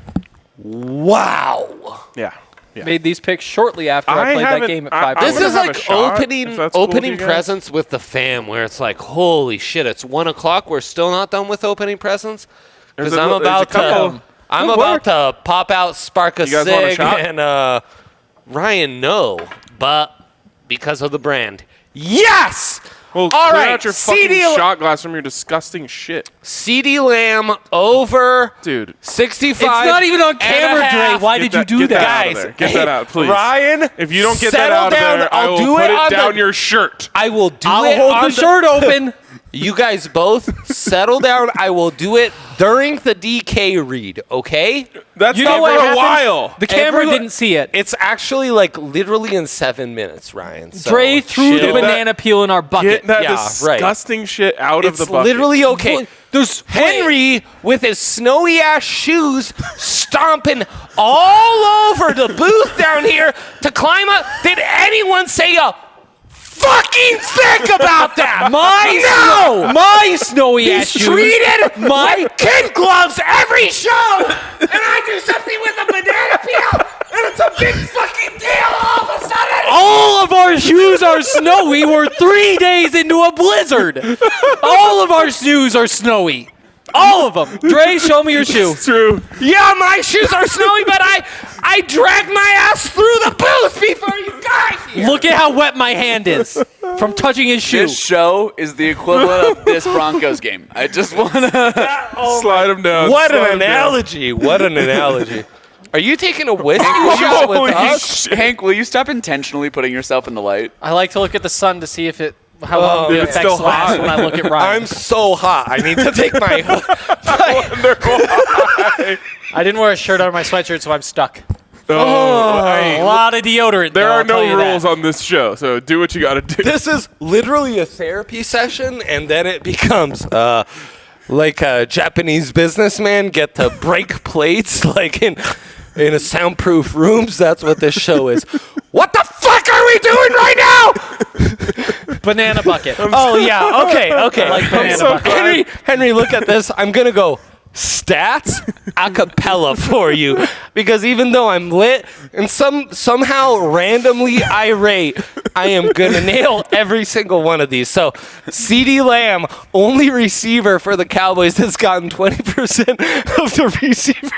Wow. Yeah. Made these picks shortly after I I played that haven't- game at I- 5. I'm This gonna is have a like shot, opening if that's cool with you guys. presents with the fam, where it's like, holy shit, it's 1 o'clock. We're still not done with opening presents because There's a- I'm there's a about couple. to. I'm Good about work. to pop out, spark a You guys want a cig, shot? and Ryan, no, but because of the brand, yes. Well, All clear right, out your fucking CD shot glass from your disgusting shit. CeeDee Lamb over Dude. 65. It's not even on and a camera, Dre. half. Why Get did you do get that? out of Guys, there. Get that out, please. Ryan, If you don't get that settle out of down. there, I I'll will do put it it on down the- your shirt. I will do I'll it hold on the shirt open. You guys both settle down. I will do it during the DK read, okay? That's You not know what for a happened? while. The camera Everyone- didn't see it. It's actually like literally in 7 minutes, Ryan. So Dre threw the chill. banana peel in our bucket. Get that Yeah, right. disgusting shit out It's of the bucket. literally okay. What? There's Henry with his snowy ass shoes stomping all over the booth down here to climb up. Did anyone say a fucking think about that? My snowy He's ass shoes. treated my kid gloves every show, and I do something with a banana peel, and it's a big fucking deal all of a sudden. All of our shoes are snowy. We're 3 days into a blizzard. All of our shoes are snowy. All of them. Dre, show me your shoe. It's true. Yeah, my shoes are snowy, but I dragged my ass through the booth before you got here. Look at how wet my hand is from touching his shoe. This show is the equivalent of this Broncos game. I just want to. Slide him down. What slide an him down. analogy! What an analogy! Are you taking a whiskey shot with Holy us? shit. Hank, will you stop intentionally putting yourself in the light? I like to look at the sun to see if how long the it's effects still last hot. when I look at Ryan. I'm so hot. I need to take my. I didn't wear a shirt under my sweatshirt, so I'm stuck. Hey, A lot of deodorant. there though, are I'll tell no you rules that. on this show, so do what you got to do. This is literally a therapy session, and then it becomes like a Japanese businessman get to break plates, like in a soundproof rooms. That's what this show is. What the fuck are we doing right now? Banana bucket. Oh yeah, okay. Like banana so bucket. Henry, look at this. I'm gonna go stats a cappella for you because even though I'm lit and somehow randomly irate, I am gonna nail every single one of these. So CeeDee Lamb, only receiver for the Cowboys that's gotten 20% of the receivers.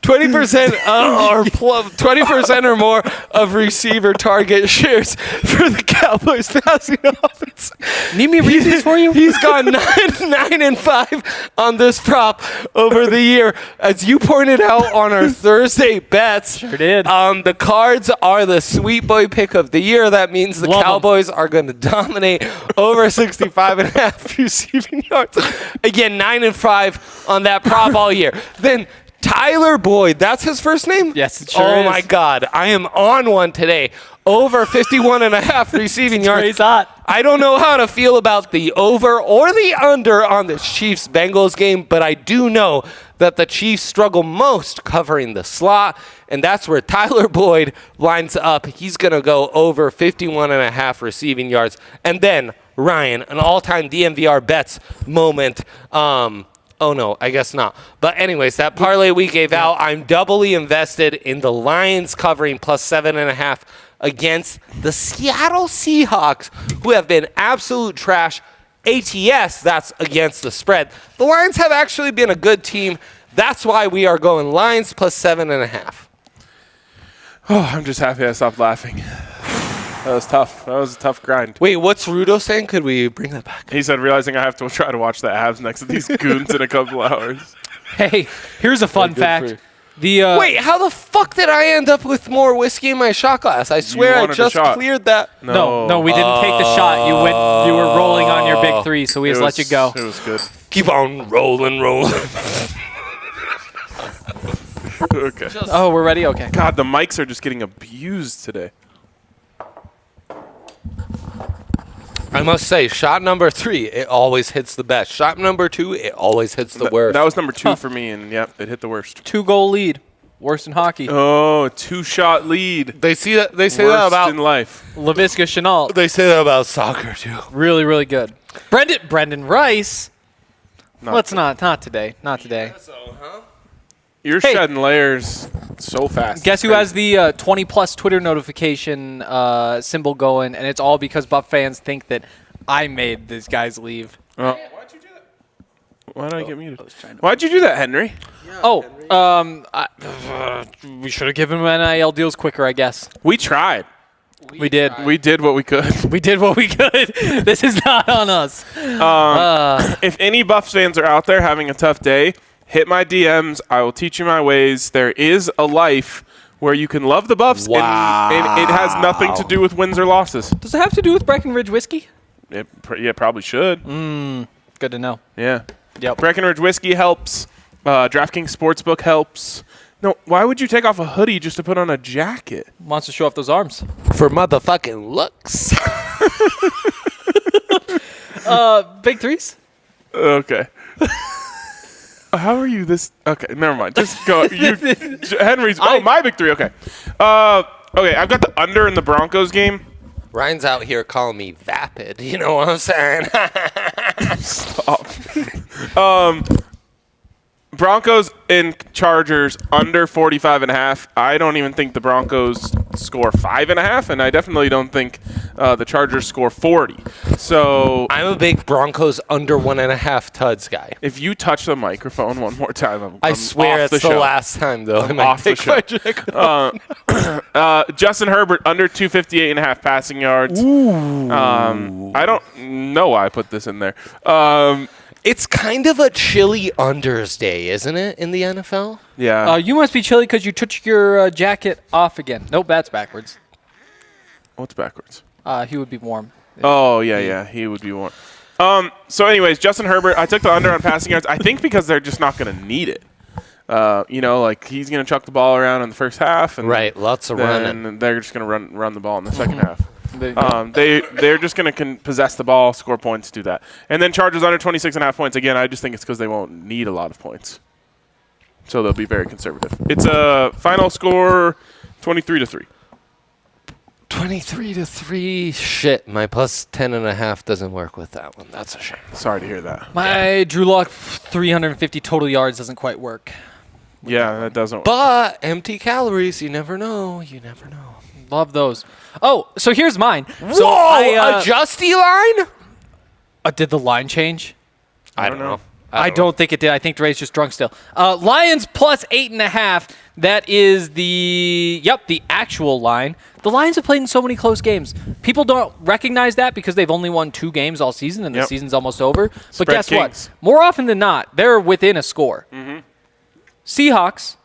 20% or 20% or more of receiver target shares for the Cowboys passing offense. Need me to read these for you? He's gone 9-5 on this prop over the year. As you pointed out on our Thursday bets, Sure did. the Cards are the sweet boy pick of the year. That means the Love 'em. Cowboys are going to dominate over 65.5 receiving yards. Again, 9-5 on that prop all year. Then Tyler Boyd, that's his first name? Yes, it sure Oh is. my God, I am on one today. over 51.5 receiving yards. Trey's hot. I don't know how to feel about the over or the under on this Chiefs-Bengals game, but I do know that the Chiefs struggle most covering the slot, and that's where Tyler Boyd lines up. He's going to go over 51.5 receiving yards. And then, Ryan, an all-time DNVR bets moment. Oh, no, I guess not. But anyways, that parlay we gave out, I'm doubly invested in the Lions covering plus 7.5 against the Seattle Seahawks, who have been absolute trash. ATS, that's against the spread. The Lions have actually been a good team. That's why we are going Lions plus 7.5. Oh, I'm just happy I stopped laughing. That was tough. That was a tough grind. Wait, what's Rudo saying? Could we bring that back? He said, realizing I have to try to watch the Avs next to these goons in a couple hours. Hey, here's a fun fact. Wait, how the fuck did I end up with more whiskey in my shot glass? I swear I just cleared that. No, we didn't take the shot. You were rolling on your big three, so we just let you go. It was good. Keep on rolling. Okay. Oh, we're ready? Okay. God, the mics are just getting abused today. I must say, shot number 3, it always hits the best. Shot number 2, it always hits the worst. That was number 2 for me, and yep, it hit the worst. 2-goal lead. Worst in hockey. Oh, 2-shot lead. They say that Worst about in life. LaVisca Chenault. They say that about soccer too. Really, really good. Brendan Rice. Not Not today. Not today. You're shedding layers so fast. Guess who has the 20-plus Twitter notification symbol going, and it's all because Buff fans think that I made these guys leave. Why'd you do that? Why did I get muted? Why'd you do that, Henry? We should have given him NIL deals quicker, I guess. We tried. We did. We did what we could. We did what we could. This is not on us. If any Buffs fans are out there having a tough day, hit my DMs. I will teach you my ways. There is a life where you can love the Buffs, and it has nothing to do with wins or losses. Does it have to do with Breckenridge whiskey? It probably should. Good to know. Yeah. Yep. Breckenridge whiskey helps. DraftKings Sportsbook helps. No, why would you take off a hoodie just to put on a jacket? Wants to show off those arms. For motherfucking looks. Big threes? Okay. How are you this? Okay, never mind. Just go. Henry's. My big 3. Okay. Okay, I've got the under in the Broncos game. Ryan's out here calling me vapid. You know what I'm saying? Stop. Broncos and Chargers under 45.5. I don't even think the Broncos score 5.5, and I definitely don't think the Chargers score 40. So I'm a big Broncos under 1.5 tuds guy. if you touch the microphone one more time, I I'm swear off it's the the show. last time, though. I'm off the show. Justin Herbert under 258.5 passing yards. I don't know why I put this in there. It's kind of a chilly unders day, isn't it, in the NFL? Yeah. You must be chilly because you took your jacket off again. Nope, that's backwards. What's backwards? He would be warm. Oh, yeah, he would be warm. So anyways, Justin Herbert, I took the under on passing yards. I think because they're just not going to need it. Like he's going to chuck the ball around in the first half. And Right, lots of running. And they're just going to run the ball in the second half. They're just going to possess the ball, score points, do that. And then Chargers under 26.5 points. Again, I just think it's because they won't need a lot of points. So they'll be very conservative. It's a final score 23-3. 23-3. Shit, my plus 10.5 doesn't work with that one. That's a shame. Sorry to hear that. My Drew Lock 350 total yards doesn't quite work. Yeah, that doesn't work. But empty calories, you never know. You never know. Love those. Oh, so here's mine. So Whoa, a Justy line? Did the line change? I don't know. I don't think it did. I think Dre's just drunk still. Lions plus 8.5. That is the actual line. The Lions have played in so many close games. People don't recognize that because they've only won 2 games all season and the season's almost over. But Spread guess kings. what? More often than not, they're within a score. Seahawks,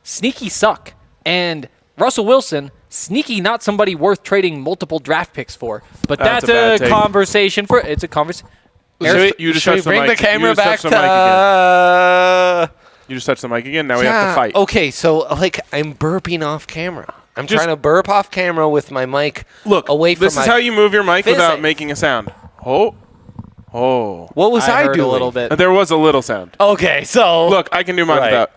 sneaky suck. And Russell Wilson, sneaky not somebody worth trading multiple draft picks for. But That's that's a bad a take. conversation for – it's a conversation. You just Should we touched the bring mic. the camera You just back touched the mic again. to... You just touched the mic again. Now we have to fight. Okay, so like I'm burping off camera. I'm trying to burp off camera with my mic away from this is how you move your mic without making a sound. Oh. What was I heard doing? a little bit. There was a little sound. Okay, so Look, I can do mine without.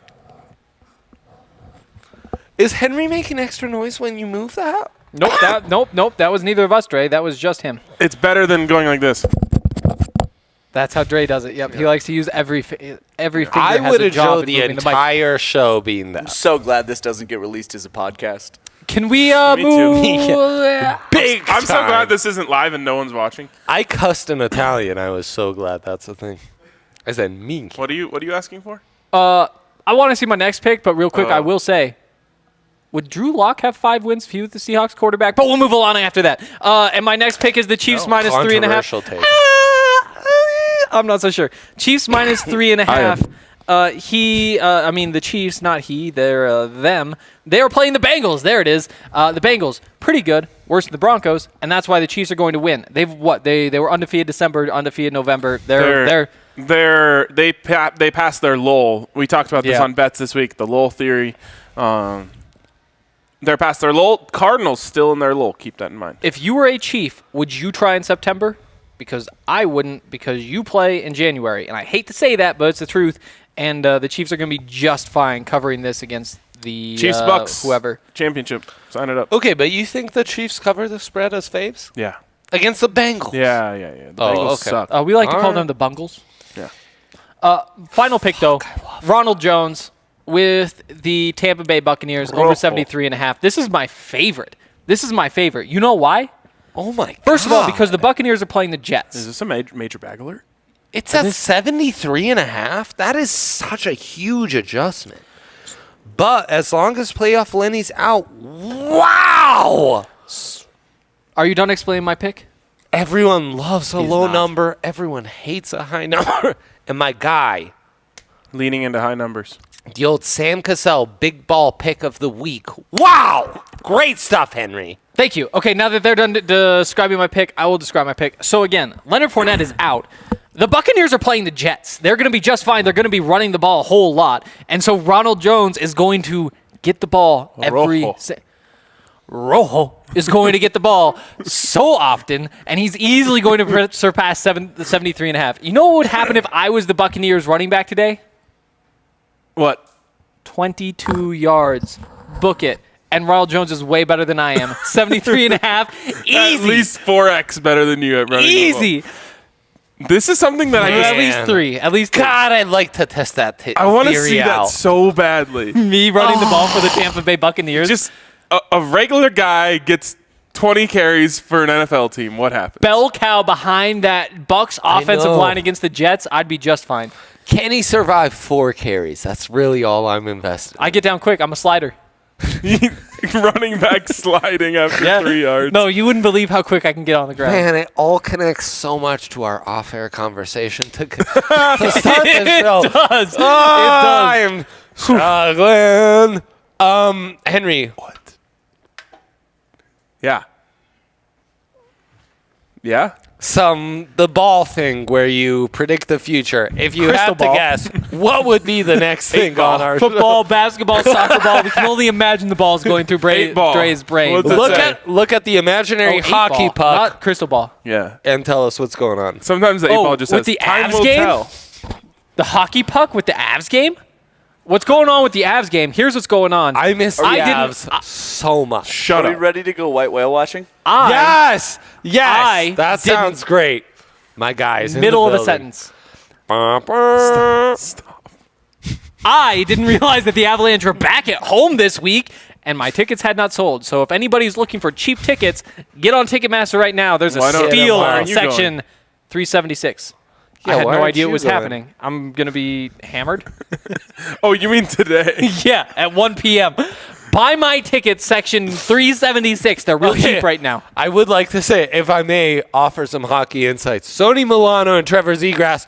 Is Henry making extra noise when you move that? Nope. That was neither of us, Dre. That was just him. It's better than going like this. That's how Dre does it. Yep. He likes to use every finger. I has would a job enjoy in the moving mic. entire show being that. I'm so glad this doesn't get released as a podcast. Can we Me too. move? Big I'm so time. glad this isn't live and no one's watching. I cussed in Italian. I was so glad that's the thing. I said minchia. What are you asking for? I want to see my next pick, but real quick, I will say, would Drew Lock have 5 wins if he was the Seahawks quarterback? But we'll move along after that. And my next pick is the Chiefs minus 3.5. Controversial take. I'm not so sure. Chiefs minus 3.5. The Chiefs, not he. They're them. They are playing the Bengals. There it is. The Bengals, pretty good, worse than the Broncos, and that's why the Chiefs are going to win. They were undefeated December, undefeated November. They passed their lull. We talked about this on bets this week. The lull theory. They're past their lull. Cardinals still in their lull. Keep that in mind. If you were a Chief, would you try in September? Because I wouldn't, because you play in January. And I hate to say that, but it's the truth. And the Chiefs are going to be just fine covering this against the Chiefs Bucks whoever. Championship. Sign it up. Okay, but you think the Chiefs cover the spread as faves? Yeah. Against the Bengals? Yeah. The Bengals suck. We like to call Alright. them the Bungles. Yeah. Final pick, though. Ronald Jones with the Tampa Bay Buccaneers over 73.5. This is my favorite. You know why? Oh, my God. First of all, because the Buccaneers are playing the Jets. Is this a major bag alert? It's at 73.5. That is such a huge adjustment. But as long as playoff Lenny's out, wow! Are you done explaining my pick? Everyone loves a low number. Everyone hates a high number. And my guy, Leaning into high numbers. the old Sam Cassell big ball pick of the week. Wow! Great stuff, Henry. Thank you. Okay, now that they're done describing my pick, I will describe my pick. So again, Leonard Fournette is out. The Buccaneers are playing the Jets. They're going to be just fine. They're going to be running the ball a whole lot. And so Ronald Jones is going to get the ball Rojo is going to get the ball so often, and he's easily going to surpass the 73.5. You know what would happen if I was the Buccaneers running back today? What? 22 yards. Book it. And Ronald Jones is way better than I am. 73.5. Easy. At least 4x better than you at running. Easy. This is something that At least 3. At least 3. God, I'd like to test that I want to theory see out. that so badly. Me running the ball for the Tampa Bay Buccaneers. Just a regular guy gets 20 carries for an NFL team. What happens? Bell cow behind that Bucks offensive line against the Jets, I'd be just fine. Can he survive 4 carries? That's really all I'm invested in. I get down quick. I'm a slider. Running back sliding after 3 yards. No, you wouldn't believe how quick I can get on the ground. Man, it all connects so much to our off-air conversation to start the show. It does. I am struggling. Henry. What? Yeah. Yeah? The ball thing where you predict the future. If you Crystal had to ball. guess, what would be the next thing on our Football, basketball, soccer ball. We can only imagine the balls going through Dre's brain. What's that say? Look at the imaginary 8 hockey ball, puck not crystal ball. Yeah. and tell us what's going on. Sometimes the 8 ball just with says, the time Avs will game? tell. The hockey puck with the Avs game? What's going on with the Avs game? Here's what's going on. I miss the I didn't- Avs so much. Shut Are we up. ready to go white whale watching? Yes! I That didn't- sounds great. My guys. Middle of a sentence. Stop. I didn't realize that the Avalanche were back at home this week, and my tickets had not sold. So if anybody's looking for cheap tickets, get on Ticketmaster right now. There's a Why don't- steal why on aren't you section 376. Yeah, I had why no aren't idea you what was going? happening. I'm going to be hammered. Oh, you mean today? Yeah, at 1 p.m. Buy my tickets, section 376. They're real Okay. cheap right now. I would like to say, if I may offer some hockey insights, Sonny Milano and Trevor Zegras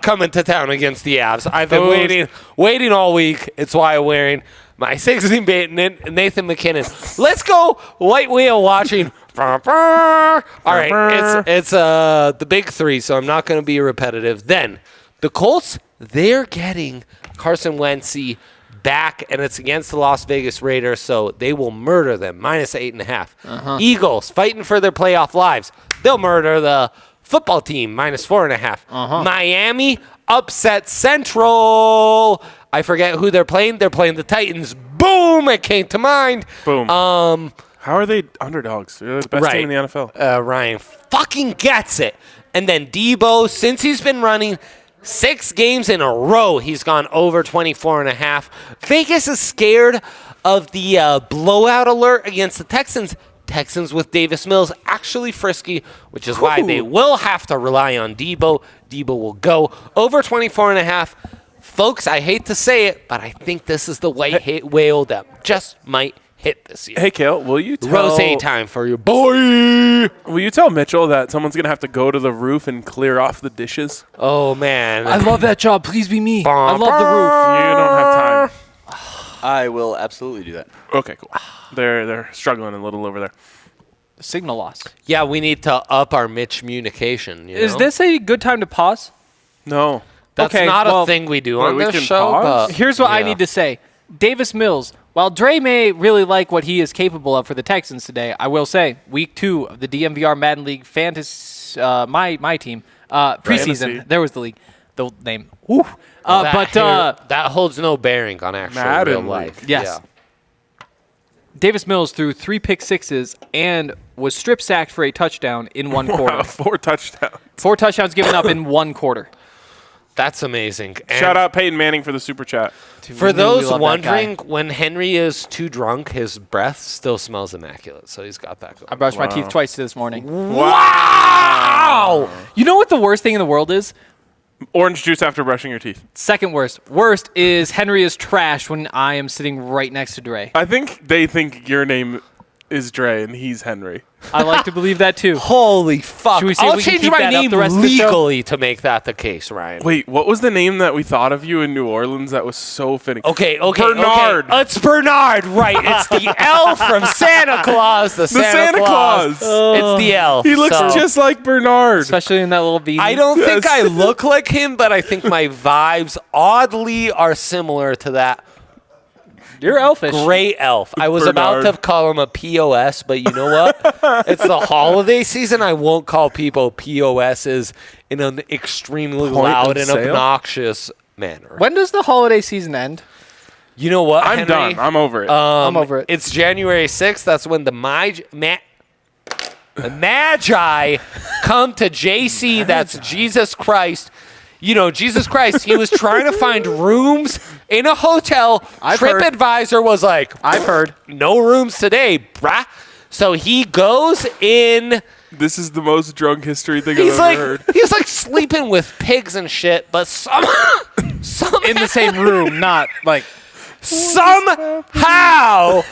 coming to town against the Avs. I've been waiting all week. It's why I'm wearing my 16 bait Nathan McKinnon. Let's go white whale watching. All right, it's the big 3, so I'm not going to be repetitive. Then the Colts, they're getting Carson Wentz back, and it's against the Las Vegas Raiders, so they will murder them. Minus 8.5. Eagles fighting for their playoff lives. They'll murder the football team. Minus 4.5. Miami upset Central. I forget who they're playing. They're playing the Titans. Boom! It came to mind. Boom. How are they underdogs? They're the best team in the NFL. Ryan fucking gets it. And then Debo, since he's been running 6 games in a row, he's gone over 24.5. Vegas is scared of the blowout alert against the Texans. Texans with Davis Mills actually frisky, which is why they will have to rely on Debo. Debo will go over 24.5. Folks, I hate to say it, but I think this is the white whale that just might hit this year. Hey, Kale, will you tell... Rosé time for you, boy! Will you tell Mitchell that someone's going to have to go to the roof and clear off the dishes? Oh, man. I love that job. Please be me. I love the roof. You don't have time. I will absolutely do that. Okay, cool. They're struggling a little over there. Signal loss. Yeah, we need to up our Mitch communication. Is this a good time to pause? No. That's okay, not well, a thing we do wait, on we this can show. pause? But Here's what I need to say. Davis Mills, while Dre may really like what he is capable of for the Texans today, I will say, week 2 of the DNVR Madden League Fantasy, my team, preseason, Fantasy. there was the league, the name. Woo. That holds no bearing on actual Madden real League. life. Yes. Yeah. Davis Mills threw 3 pick sixes and was strip sacked for a touchdown in one quarter. Wow, 4 touchdowns. 4 touchdowns given up in one quarter. That's amazing. And Shout out Peyton Manning for the super chat. for those love that wondering, guy. when Henry is too drunk, his breath still smells immaculate. So he's got that going. I brushed my teeth twice this morning. Wow! You know what the worst thing in the world is? Orange juice after brushing your teeth. Second worst. Worst is Henry is trash when I am sitting right next to Dre. I think they think your name is Dre and he's Henry. I like to believe that too. Holy fuck. Should we see if I'll we can change keep my that up name the rest of the show? legally to make that the case, Ryan. Wait, what was the name that we thought of you in New Orleans that was so fitting? Okay. Bernard. Okay. It's Bernard, right. It's the elf from Santa Claus. The Santa Claus. It's the elf. He looks so- just like Bernard. Especially in that little beanie. I don't think Yes. I look like him, but I think my vibes oddly are similar to that You're elfish. gray elf. I was about Bernard. to call him a POS, but you know what? It's the holiday season. I won't call people POSs in an extremely Point loud of and sale? obnoxious manner. When does the holiday season end? You know what, I'm Henry? done. I'm over it. I'm over it. It's January 6th. That's when the Magi come to JC. That's Jesus Christ. You know, Jesus Christ, he was trying to find rooms in a hotel. I've heard. TripAdvisor was like, I've heard. no rooms today, brah. So he goes in. This is the most drunk history thing He's I've ever heard. he's like sleeping with pigs and shit, but somehow In the same room, not like... somehow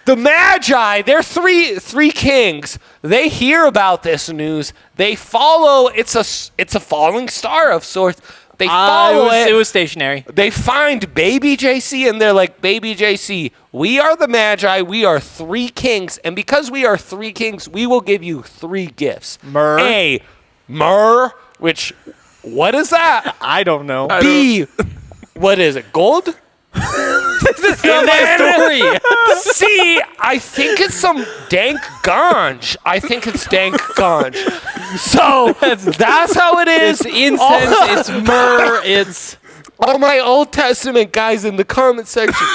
the Magi, they're three kings. They hear about this news. They follow. It's a falling star of sorts. They follow It was stationary. They find baby JC and they're like, baby JC, we are the Magi. We are 3 kings. And because we are 3 kings, we will give you 3 gifts. Myrrh. A, myrrh, which, what is that? I don't know. B, what is it, gold? This is not my story. C, I think it's some dank ganj. I think it's dank ganj. So that's how it is. It's incense, it's myrrh, it's... All my Old Testament guys in the comment section.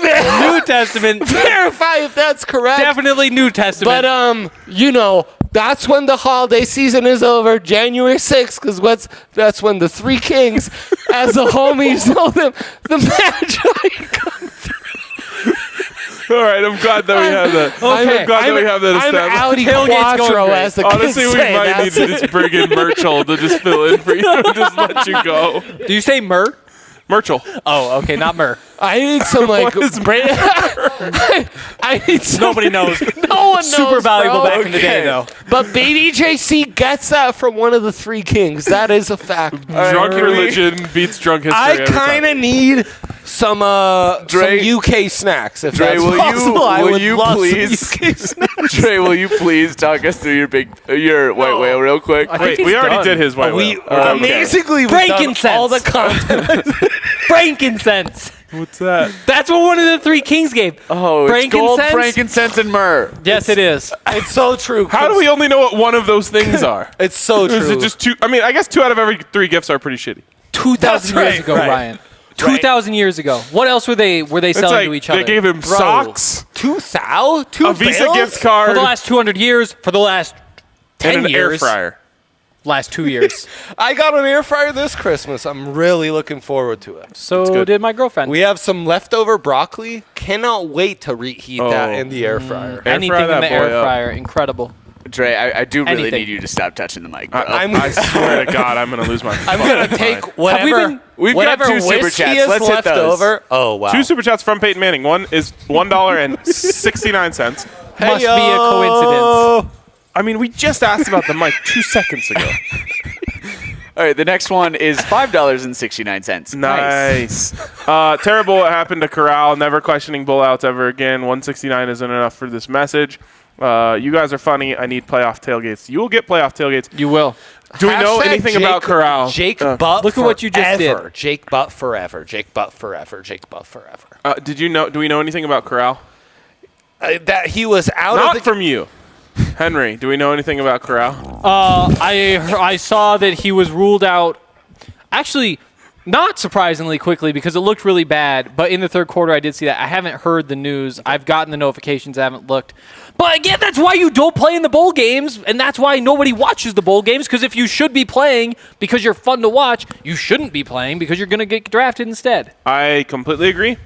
New Testament. Verify if that's correct. Definitely New Testament. But you know, that's when the holiday season is over, January 6th, because that's when the 3 kings, as the homies know them, the Magi come through. All right, I'm glad that we have that. Okay. I'm glad that we have that I'm established. Audi Tailgate's going Quattro, great. as the Honestly, kids we say. might need to just bring in Murchel to just fill in for you and just let you go. Do you say myrrh? Murchel. Oh, okay, not myrrh. I need some like. What is I need some. Nobody knows. No one knows. Super valuable bro. back in the day, though. But baby JC gets that from one of the 3 kings. That is a fact. Drunk religion beats drunk history. I every time. kind of need some UK snacks. If Dre, that's will possible, you please, Dre, will you please talk us through your white whale real quick? Wait, we already did his white whale. Amazingly, we've done Frankincense. all the content. Frankincense. What's that? That's what one of the 3 kings gave. Oh, it's gold, frankincense, and myrrh. Yes, it is. It's so true. How do we only know what one of those things are? It's so true. Is it just 2? I mean, I guess 2 out of every 3 gifts are pretty shitty. 2,000 years ago, right. Ryan. 2,000 years ago. What else were they It's selling like to each other? they gave him socks, 2,000? a Visa gift card, For the last 200 years, for the last 10 and an years. air fryer. Last 2 years. I got an air fryer this Christmas. I'm really looking forward to it. So good. did my girlfriend. We have some leftover broccoli. Cannot wait to reheat that Oh. in the air fryer. Air Anything fry in that the boy air up. fryer. Incredible. Dre, I do really Anything. need you to stop touching the mic. Bro. I swear to God, I'm going to lose my I'm going to take whatever, We've got whatever 2 super whiskey chats. is Let's hit left those. over. Oh, wow. 2 super chats from Peyton Manning. One is $1.69. Must be a coincidence. I mean, we just asked about the mic 2 seconds ago. All right, the next one is $5.69. Nice. Terrible what happened to Corral. Never questioning bullouts ever again. 169 isn't enough for this message. You guys are funny. I need playoff tailgates. You will get playoff tailgates. You will. Do we know Hashtag anything Jake- about Corral? Jake Butt Look at what you just forever. did. Jake Butt forever. Jake Butt forever. Jake Butt forever. Do we know anything about Corral? That he was out Not of the from you. Henry, do we know anything about Corral? I saw that he was ruled out, actually, not surprisingly quickly because it looked really bad. But in the third quarter, I did see that. I haven't heard the news. I've gotten the notifications. I haven't looked. But again, that's why you don't play in the bowl games, and that's why nobody watches the bowl games. Because if you should be playing because you're fun to watch, you shouldn't be playing because you're going to get drafted instead. I completely agree.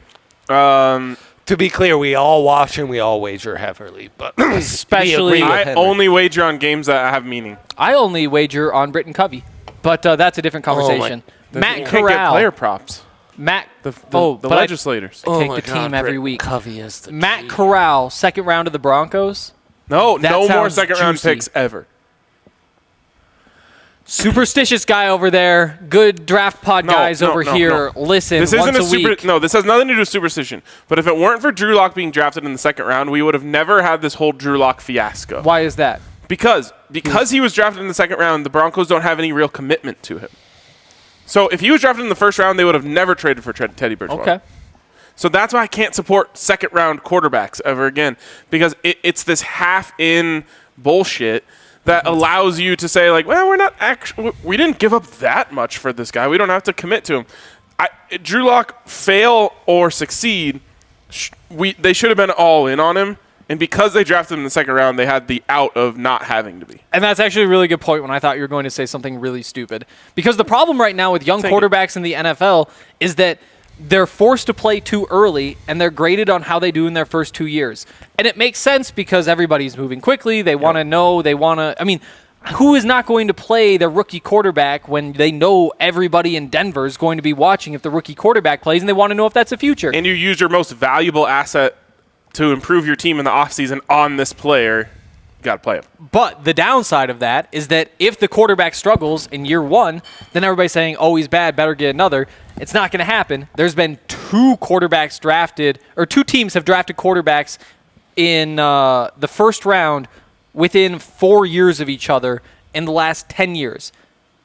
To be clear, we all watch and we all wager heavily, but Especially- I only wager on games that have meaning. I only wager on Britton Covey, but that's a different conversation. Matt You can't get Corral. player props. Matt. The but I legislators. take the team every week. Covey is the Matt G. Corral, second round of the Broncos. No That more sounds second round juicy. picks ever. Superstitious guy over there. Good draft pod guys over here. Listen, This once isn't a week. this has nothing to do with superstition. But if it weren't for Drew Lock being drafted in the second round, we would have never had this whole Drew Lock fiasco. Why is that? Because he was drafted in the second round, the Broncos don't have any real commitment to him. So if he was drafted in the first round, they would have never traded for Teddy Bridgewater. Okay. So that's why I can't support second round quarterbacks ever again, because it's this half-in bullshit that allows you to say, like, well, we didn't give up that much for this guy. We don't have to commit to him. Drew Lock, fail or succeed, they should have been all in on him. And because they drafted him in the second round, they had the out of not having to be. And that's actually a really good point when I thought you were going to say something really stupid. Because the problem right now with young quarterbacks in the NFL is that they're forced to play too early, and they're graded on how they do in their first 2 years. And it makes sense because everybody's moving quickly. They want to know. I mean, who is not going to play their rookie quarterback when they know everybody in Denver is going to be watching if the rookie quarterback plays, and they want to know if that's the future? And you use your most valuable asset to improve your team in the offseason on this player. You got to play him. But the downside of that is that if the quarterback struggles in year one, then everybody's saying, oh, he's bad, better get another. It's not going to happen. There's been two teams have drafted quarterbacks in the first round within 4 years of each other in the last 10 years.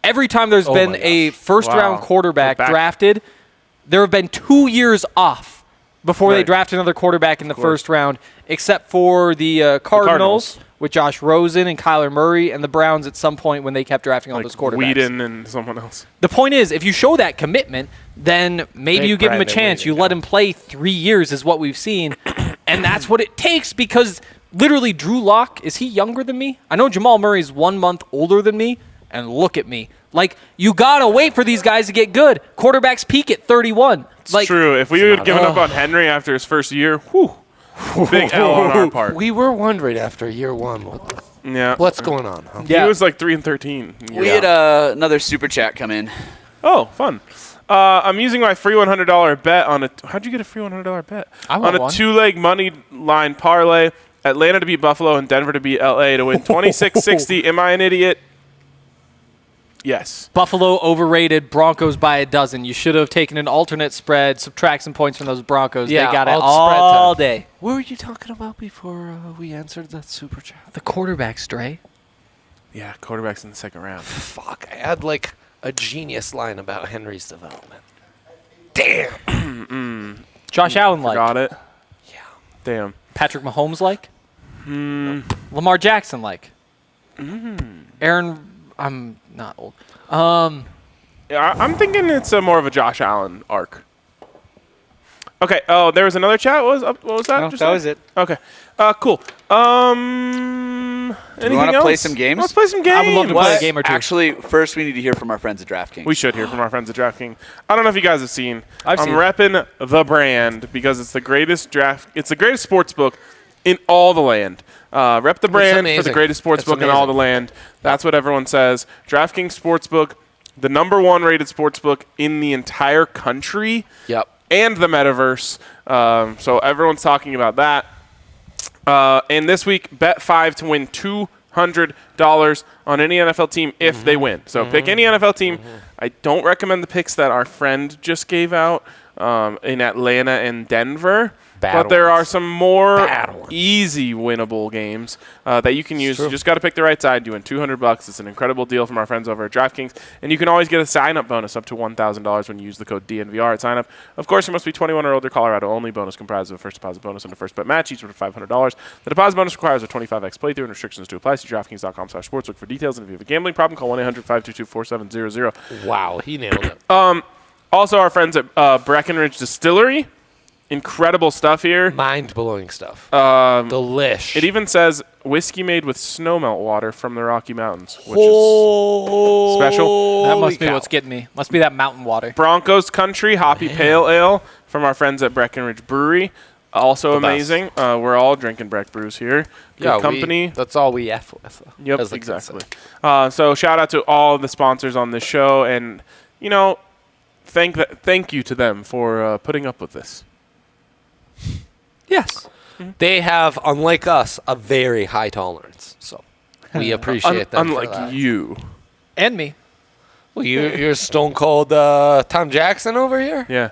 Every time there's been a first-round quarterback drafted, there have been 2 years off before they draft another quarterback in the first round, except for the Cardinals with Josh Rosen and Kyler Murray, and the Browns at some point when they kept drafting all those quarterbacks. Whedon and someone else. The point is, if you show that commitment, then maybe you give him a chance. You let him play 3 years is what we've seen, and that's what it takes because literally Drew Lock, is he younger than me? I know Jamal Murray's 1 month older than me, and look at me. Like, you got to wait for these guys to get good. Quarterbacks peak at 31. It's true. If we had given up on Henry after his first year, big L on our part. We were wondering after year one, what's going on? Huh? He was like 3-13. We had another super chat come in. Oh, fun. I'm using my free $100 bet on a... How'd you get a free $100 bet? On a two-leg money line parlay. Atlanta to beat Buffalo and Denver to beat L.A. to win $26.60. Am I an idiot? Yes. Buffalo overrated, Broncos by a dozen. You should have taken an alternate spread, subtract some points from those Broncos. Yeah, they got it alt all spread day. What were you talking about before we answered that super chat? The quarterbacks, Dre. Yeah, quarterbacks in the second round. Fuck, I had like a genius line about Henry's development. Damn. Josh Allen like. Got it. Yeah. Damn. Patrick Mahomes like. Lamar Jackson like. Aaron, I'm not old. Yeah, I'm thinking it's more of a Josh Allen arc. Okay. Oh, there was another chat. What was that? No, just that now? was it. Okay. Cool. Anything wanna else? play some games? Let's play some games. I would love to play a game or two. Actually, first we need to hear from our friends at DraftKings. We should hear from our friends at DraftKings. I don't know if you guys have seen. I've I'm seen. repping the brand because it's the greatest It's the greatest sports book in all the land. Rep the brand for the amazing. greatest sports It's book in all amazing. the land. That's what everyone says. DraftKings Sportsbook, the #1 rated sportsbook in the entire country. Yep. And the metaverse. So everyone's talking about that. And this week, bet 5 to win $200 on any NFL team if they win. So pick any NFL team. I don't recommend the picks that our friend just gave out in Atlanta and Denver. Bad but there are ones. some more Bad ones. easy winnable games that you can use. You just got to pick the right side. You win $200. It's an incredible deal from our friends over at DraftKings. And you can always get a sign-up bonus up to $1,000 when you use the code DNVR at sign-up. Of course, you must be 21 or older. Colorado only. Bonus comprised of a first deposit bonus and a first bet match, each worth $500. The deposit bonus requires a 25x playthrough and restrictions to apply. See DraftKings.com/sportsbook for details. And if you have a gambling problem, call 1-800-522-4700. Wow, he nailed it. Also, our friends at Breckenridge Distillery. Incredible stuff here. Mind-blowing stuff. It Delish. even says whiskey made with snowmelt water from the Rocky Mountains, which is special. That must be what's getting me. Must be that mountain water. Broncos Country Hoppy Pale Ale from our friends at Breckenridge Brewery. Also The best. amazing. We're all drinking Breck Brews here. Good company. That's all we F with. Yep, as the kids exactly. say. So shout out to all the sponsors on this show, and thank you to them for putting up with this. Yes. They have, unlike us, a very high tolerance. So we appreciate them. for Unlike that. you. And me. Well, you're Stone Cold Tom Jackson over here? Yeah.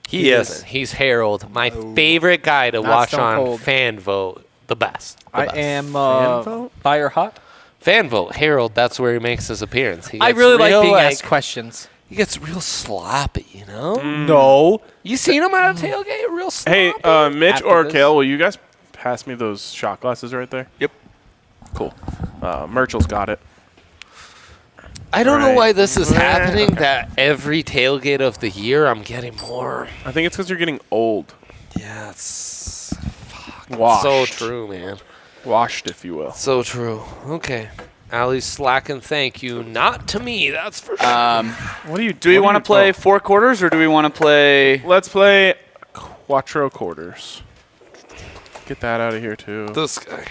He isn't. He's Harold, my favorite guy to Not watch Stone on Cold. Fan Vote. The best. The I best. am vote? fire hot. Fan Vote. Harold, that's where he makes his appearance. He I gets really like real, being asked questions. He gets real sloppy, you know? No. You seen him at a tailgate? Real sloppy? Hey, Mitch After or this. Kale, will you guys pass me those shot glasses right there? Yep. Cool. Merchel's got it. I don't know Right. why this is happening, that every tailgate of the year I'm getting more. I think it's because you're getting old. Yeah, it's Washed. so true, man. Washed, if you will. So true. Okay. Allie's slacking, thank you. Not to me, that's for sure. What do you Do we want to play 4 quarters or do we want to play? Let's play Quattro quarters. Get that out of here, too. This guy.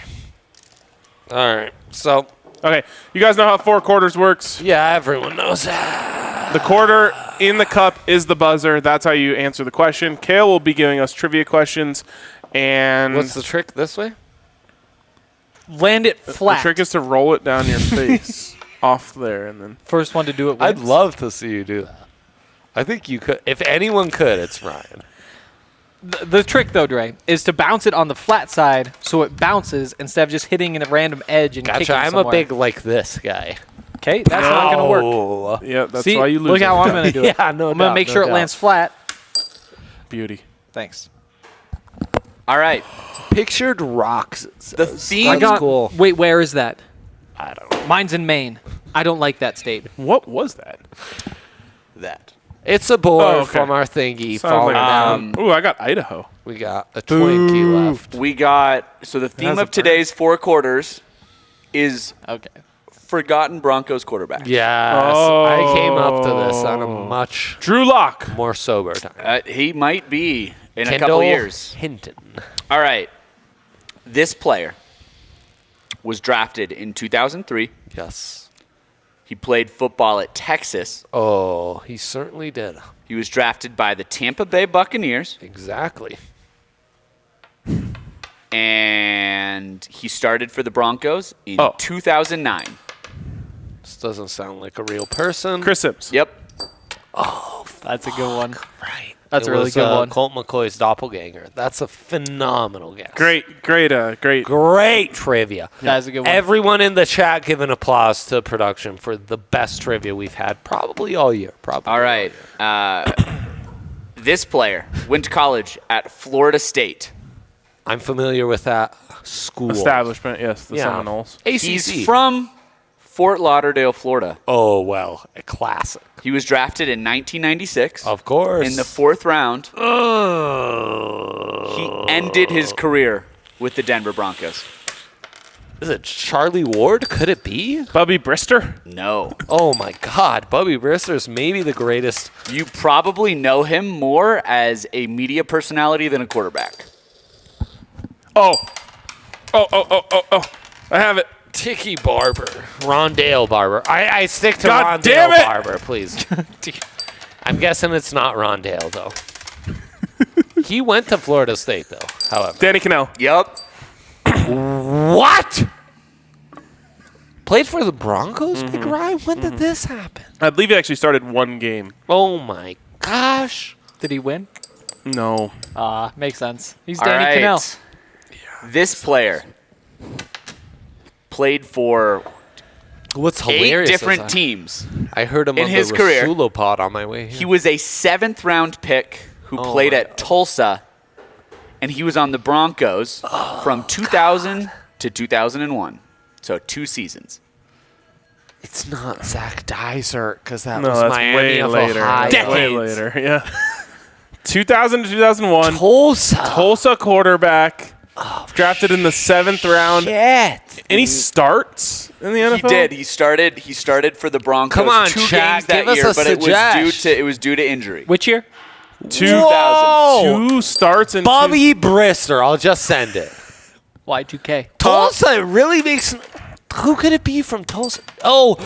All right. So, Okay, you guys know how 4 quarters works. yeah, everyone knows that. The quarter in the cup is the buzzer. That's how you answer the question. Kale will be giving us trivia questions. And What's the trick this way? Land it the flat. trick is to roll it down your face off there and then. First one to do it I'd wins. love to see you do that. I think you could. If anyone could, it's Ryan. The trick, though, Dre, is to bounce it on the flat side so it bounces instead of just hitting a random edge and Gotcha. kicking I'm somewhere. a big like this guy. Okay, that's not going to work. Oh. Yeah, that's See, why you lose. look how every I'm time. going to do it. Yeah, no I'm going to doubt, make no sure it doubt. lands flat. Beauty. Thanks. All right. Pictured rocks. It The says. theme- That's I got. cool. Wait, where is that? I don't know. Mine's in Maine. I don't like that state. What was that? That. It's a board Oh, okay. from our thingy Sounds falling like down. Ooh, I got Idaho. We got a Twinkie left. We got, so the theme has a of today's 4 quarters is Okay. forgotten Broncos quarterbacks. Yes. I came up to this on a much Drew Lock. more sober time. He might be in a Kendall couple years. Hinton. All right. This player was drafted in 2003. Yes. He played football at Texas. Oh, he certainly did. He was drafted by the Tampa Bay Buccaneers, Exactly. and he started for the Broncos in Oh. 2009. This doesn't sound like a real person. Chris Sims. Yep. That's a good one. Right. That's It a really was, good one. Colt McCoy's doppelganger. That's a phenomenal guess. Great. Great trivia. That's a good one. Everyone in the chat give an applause to production for the best trivia we've had probably all year. Probably. All right. This player went to college at Florida State. I'm familiar with that school. Establishment, yes, the Yeah. Seminoles. ACC. He's from Fort Lauderdale, Florida. Oh, well, a classic. He was drafted in 1996. Of course. In the 4th round. Oh. He ended his career with the Denver Broncos. Is it Charlie Ward? Could it be? Bubby Brister. No. Oh, my God. Bubby Brister's maybe the greatest. You probably know him more as a media personality than a quarterback. Oh. I have it. Tiki Barber. Rondale Barber. I stick to God Rondale damn it! Barber, please. I'm guessing it's not Rondale, though. He went to Florida State, though, however. Danny Cannell. Yup. What? Played for the Broncos, Big Ryan? When did this happen? I believe he actually started one game. Oh, my gosh. Did he win? No. Makes sense. He's All Danny right. Cannell. This player played for What's 8 hilarious different teams. I heard him in on his the career. Rasulo pod on my way here. He was a 7th round pick who played my at Tulsa, and he was on the Broncos from 2000 to 2001. So 2 seasons. It's not Zach Dysert, because that No, was that's Miami way of later. Ohio. That's way later, yeah. 2000 to 2001. Tulsa. Tulsa quarterback. Drafted in the 7th round. Shit. Any starts in the NFL? He did. He started for the Broncos. Come on, 2 chat, games that give us year, a but suggest. it was due to injury. Which year? 2000. 2 starts in Bobby Brister. I'll just send it. Y2K. Tulsa really makes... Who could it be from Tulsa? For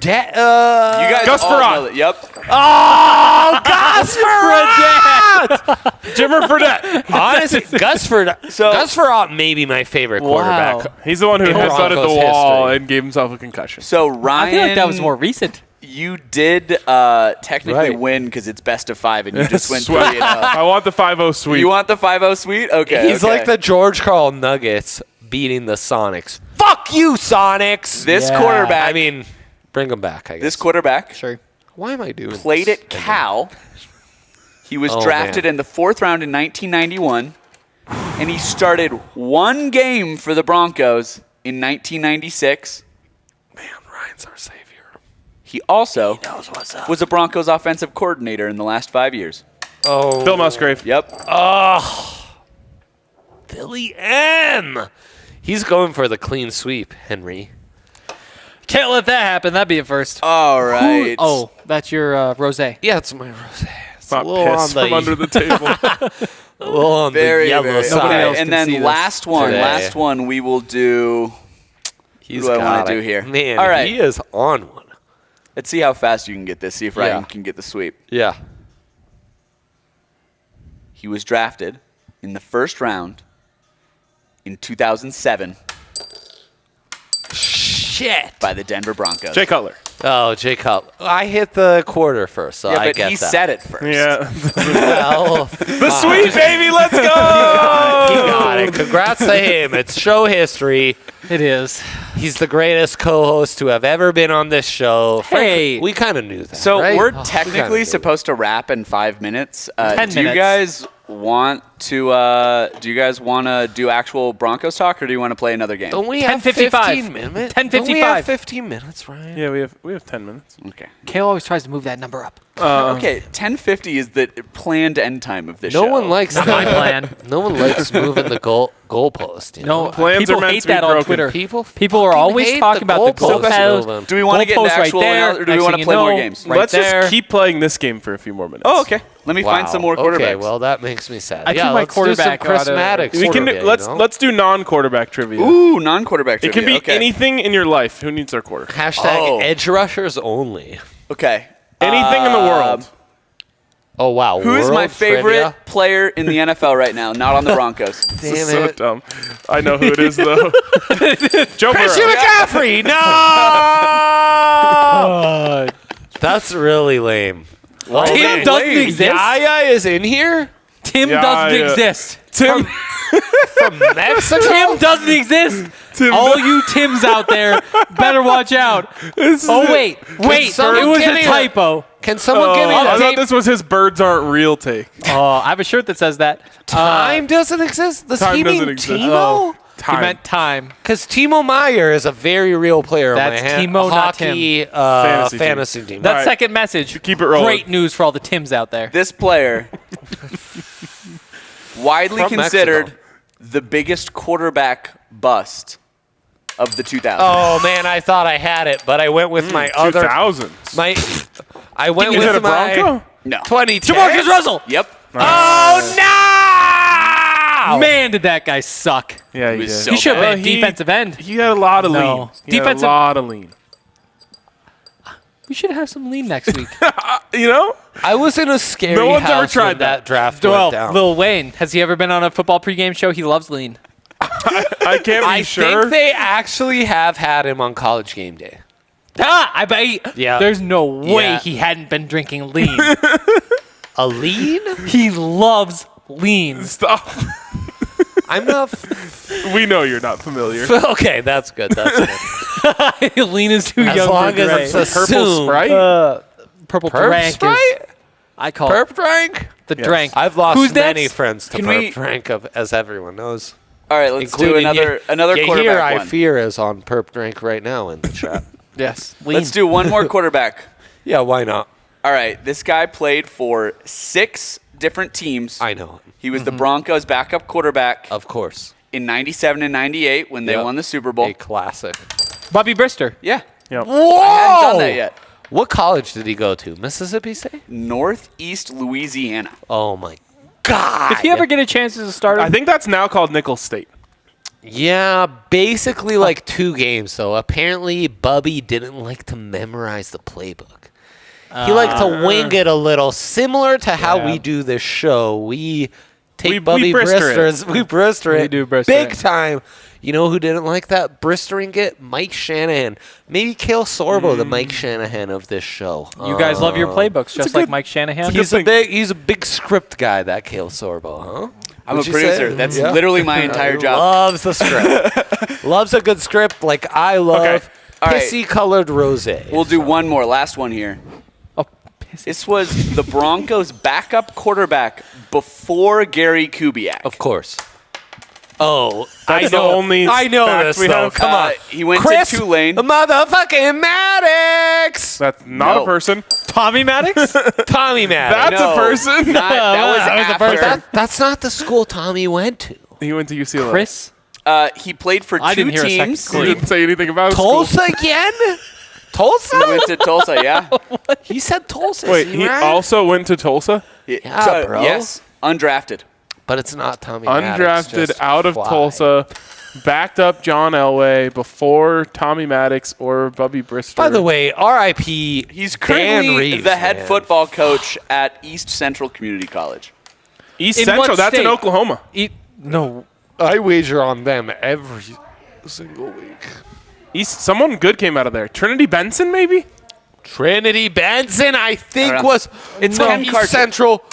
that. You guys Gus all Frerotte. know that. Yep. Oh, Gus Frerotte! Jimmer Fredette. Honestly, Gus Frerotte may be my favorite quarterback. Wow. He's the one who In headbutted the Broncos wall history. and gave himself a concussion. So Ryan, I feel like that was more recent. You did technically Right. win because it's best of 5, and you just went Sweet. 3-0. I want the 5-0 sweep. You want the 5-0 suite? Okay. He's okay. like the George Karl Nuggets beating the Sonics. Fuck you, Sonics! This Yeah. quarterback. I mean, bring them back, I guess. this quarterback Sure. Why am I doing played this? at Cal. He was Oh, drafted man. in the 4th round in 1991, and he started 1 game for the Broncos in 1996. Man, Ryan's our savior. He also Knows what's up. was a Broncos offensive coordinator in the last 5 years. Oh, Bill Musgrave. Yep. Billy M. He's going for the clean sweep, Henry. Can't let that happen. That'd be a first. All right. Oh, that's your rosé. Yeah, it's my rosé. It's Not a little piss on from under the table. a little on Very, the yellow very. side. Nobody else And can see then this last one we will do. He's What do I got want to it. do here? Man, All right. he is on one. Let's see how fast you can get this. See if Ryan Yeah. can get the sweep. Yeah. He was drafted in the 1st round in 2007 Shit. by the Denver Broncos. Jay Cutler. Oh, Jay Cutler. I hit the quarter first, so yeah, I but get he that. said it first. Yeah. Well, The sweep, baby. Let's go. he got it. Congrats to him. It's show history. It is. He's the greatest co-host to have ever been on this show. Hey. we kind of knew that. So right? we're Oh, we technically kinda knew supposed to wrap in 5 minutes. 10 do you minutes. guys want to do actual Broncos talk, or do you want to play another game? Don't we have 10:55. 15 minutes? 10:55. Don't we have 15 minutes, Ryan? Yeah, we have 10 minutes. Okay. Kale always tries to move that number up. Okay, 10:50 is the planned end time of this show. No one likes Not my plan. No one likes moving the goalpost. You know? No, Plans people are meant hate to be that on broken. Twitter. People are fucking always hate talking the about the goalposts goalpost. moving. Do we want to get into Goalpost right actual there. or do we Next want to thing play you more know, games? right Let's there. just keep playing this game for a few more minutes. Oh, okay. Let me find some more quarterbacks. Okay, well that makes me sad. I think yeah, my let's do some quarterback Chris oughta- Maddox. We can do, trivia, let's do non-quarterback trivia. Ooh, non-quarterback It trivia. can be okay. anything in your life. Who needs their quarterback? Hashtag Oh. edge rushers only. Okay. Anything in the world. Oh, wow. Who is my World favorite trivia? player in the NFL right now? Not on the Broncos. This is Damn so it. dumb. I know who it is though. Joe Christian Burrow. McCaffrey! No! That's really lame. Tim man. doesn't exist. Yaya is in here? Tim Yeah, doesn't yeah. exist. Tim. From Mexico? Tim doesn't exist. All you Tims out there better watch out. Oh, wait. It someone was give a me typo. Can someone give me I that? thought this was his birds aren't real take. Oh, I have a shirt that says that. Time doesn't exist? Does Time he mean doesn't exist. Timo? Oh, Time. he meant time. Because Timo Meyer is a very real player That's on my Timo, not hockey Fantasy team. That All right. second message. Keep it rolling. Great news for all the Tims out there. This player, widely From considered Mexico. the biggest quarterback bust of the 2000s. Oh, man, I thought I had it, but I went with my other... 2000s. I went Is with it a my Bronco? No. 2010. Jamarcus Russell. Yep. Oh, no! Man, did that guy suck. Yeah, he was did. so He should have Well, been defensive end. He had a lot of No. lean. He had Defensive- a lot of lean. We should have some lean next week. You know? I was in a scary No one's ever house tried when that draft Well, went down. Lil Wayne, has he ever been on a football pregame show? He loves lean. I can't be I sure. think they actually have had him on College Game Day. I bet Yeah. there's no way Yeah. he hadn't been drinking lean. A lean? He loves lean. Stop. I'm not... We know you're not familiar. Okay, that's good. That's good. Lean is too As young long for as gray. it's Purple assumed. Sprite? Purple Perp drank Sprite? is, I call Perp it drank? the Yes. drank. I've lost Who's many next? friends to Can Perp we- Drank, as everyone knows. All right, let's do Including another Yahir, quarterback I one. fear, is on Perp Drank right now in the chat. Yes, lean. Let's do one more quarterback. Yeah, why not? All right, this guy played for 6 different teams. I know. He was the Broncos' backup quarterback Of course. in 97 and 98 when they Yep. won the Super Bowl. A classic. Bobby Brister. Yeah. Yep. Whoa! I hadn't done that yet. What college did he go to? Mississippi State? Northeast Louisiana. Oh, my God. If you ever get a chance as a starter, I think that's now called Nickel State. Yeah, basically like 2 games, though. Apparently, Bubby didn't like to memorize the playbook. He liked to wing it a little, similar to how Yeah. we do this show. We take We Bubby Brister it. Bristers. We Brister it. We do Brister big it. time. You know who didn't like that? Bristering it? Mike Shanahan. Maybe Cale Sorbo, the Mike Shanahan of this show. you guys love your playbooks, just like Mike Shanahan. He's a big script guy, that Cale Sorbo, huh? I'm Would a you say? producer. That's Yeah. literally my entire job. Loves the script. Loves a good script like I love Okay. All right. pissy-colored rosé. We'll do one more. Last one here. Oh, piss. This was the Broncos' backup quarterback before Gary Kubiak. Of course. Oh, That's the only I know fact this, we though. have. Come on. He went Chris, to Tulane. the motherfucking Maddox. That's not No. a person. Tommy Maddox? Tommy Maddox. That's a person. That was that was a after. person. That's not the school Tommy went to. He went to UCLA. Chris? He played for I 2 didn't hear a second teams. clue. He didn't say anything about his school. Tulsa again? He Tulsa? went to Tulsa, yeah. He said Tulsa. Wait, is he right? also went to Tulsa? Yeah, bro. Yes, undrafted. But it's not Tommy Maddox. Undrafted, just out of fly. Tulsa, backed up John Elway before Tommy Maddox or Bubby Brister. By the way, R.I.P. He's Dan currently Reeves, the head man. football coach at East Central Community College. East In Central, what that's in state? Oklahoma. No. I wager on them every single week. Someone good came out of there. Trinity Benson, maybe? Trinity Benson, I think, I don't know. was It's from Ken East Karcher. Central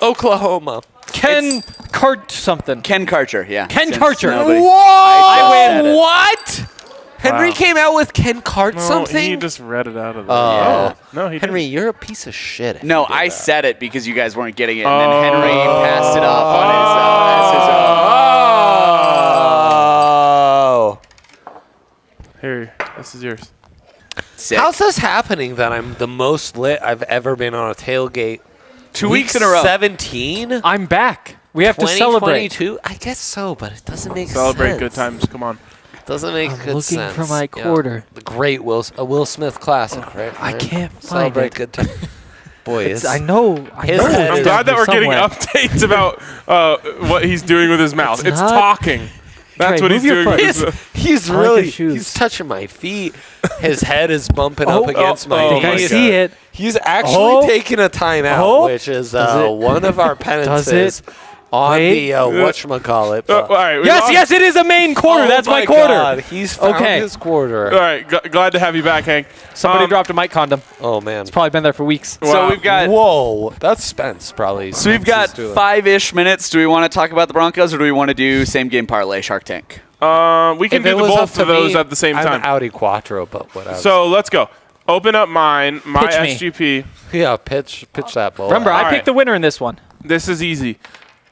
Oklahoma. Ken Cart something. Ken Karcher, yeah. Ken Since Karcher. nobody- Whoa! I said I win. it. What? Henry Wow. came out with Ken Cart No, something? he just read it out of there. Oh. No, he Henry, didn't. you're a piece of shit. if No, you did I that. said it because you guys weren't getting it, and then Henry passed it off on Oh. Here, this is yours. his Sick. How's this happening that I'm the most lit I've ever been on a tailgate? 2 weeks in a row. 17? I'm back. We have to celebrate. 2022? I guess so, but it doesn't make Celebrate sense. good times. Come on. Doesn't make I'm good looking sense. for my Yeah. quarter. The great Will Smith classic, right? I Right? can't find Celebrate it. good time. Boy, it's, I know. I His know head it I'm is is glad that we're getting somewhere. updates about what he's doing with his mouth. It's not- talking. That's Trey, what he's move your doing. foot. He's I like really his shoes. he's touching my feet. His head is bumping up against my oh knee. my I God. see it. He's actually taking a timeout, which is Does it? one of our penances on Wait. the whatchamacallit. All right. we Yes, lost- yes, it is a main quarter. That's my quarter. God, he's found Okay. his quarter. All right. Glad to have you back, Hank. Somebody dropped a mic condom. Oh, man. It's probably been there for weeks. Wow. So we've got Whoa, that's Spence probably. So we've got Spence is doing. 5-ish minutes. Do we want to talk about the Broncos or do we want to do same game parlay Shark Tank? We can If do it the was up both to of those me, at the same I'm time. Audi Quattro, but whatever. So let's go. Open up mine. My Pitch me. SGP. yeah, pitch that ball. Remember, All I right. picked the winner in this one. This is easy.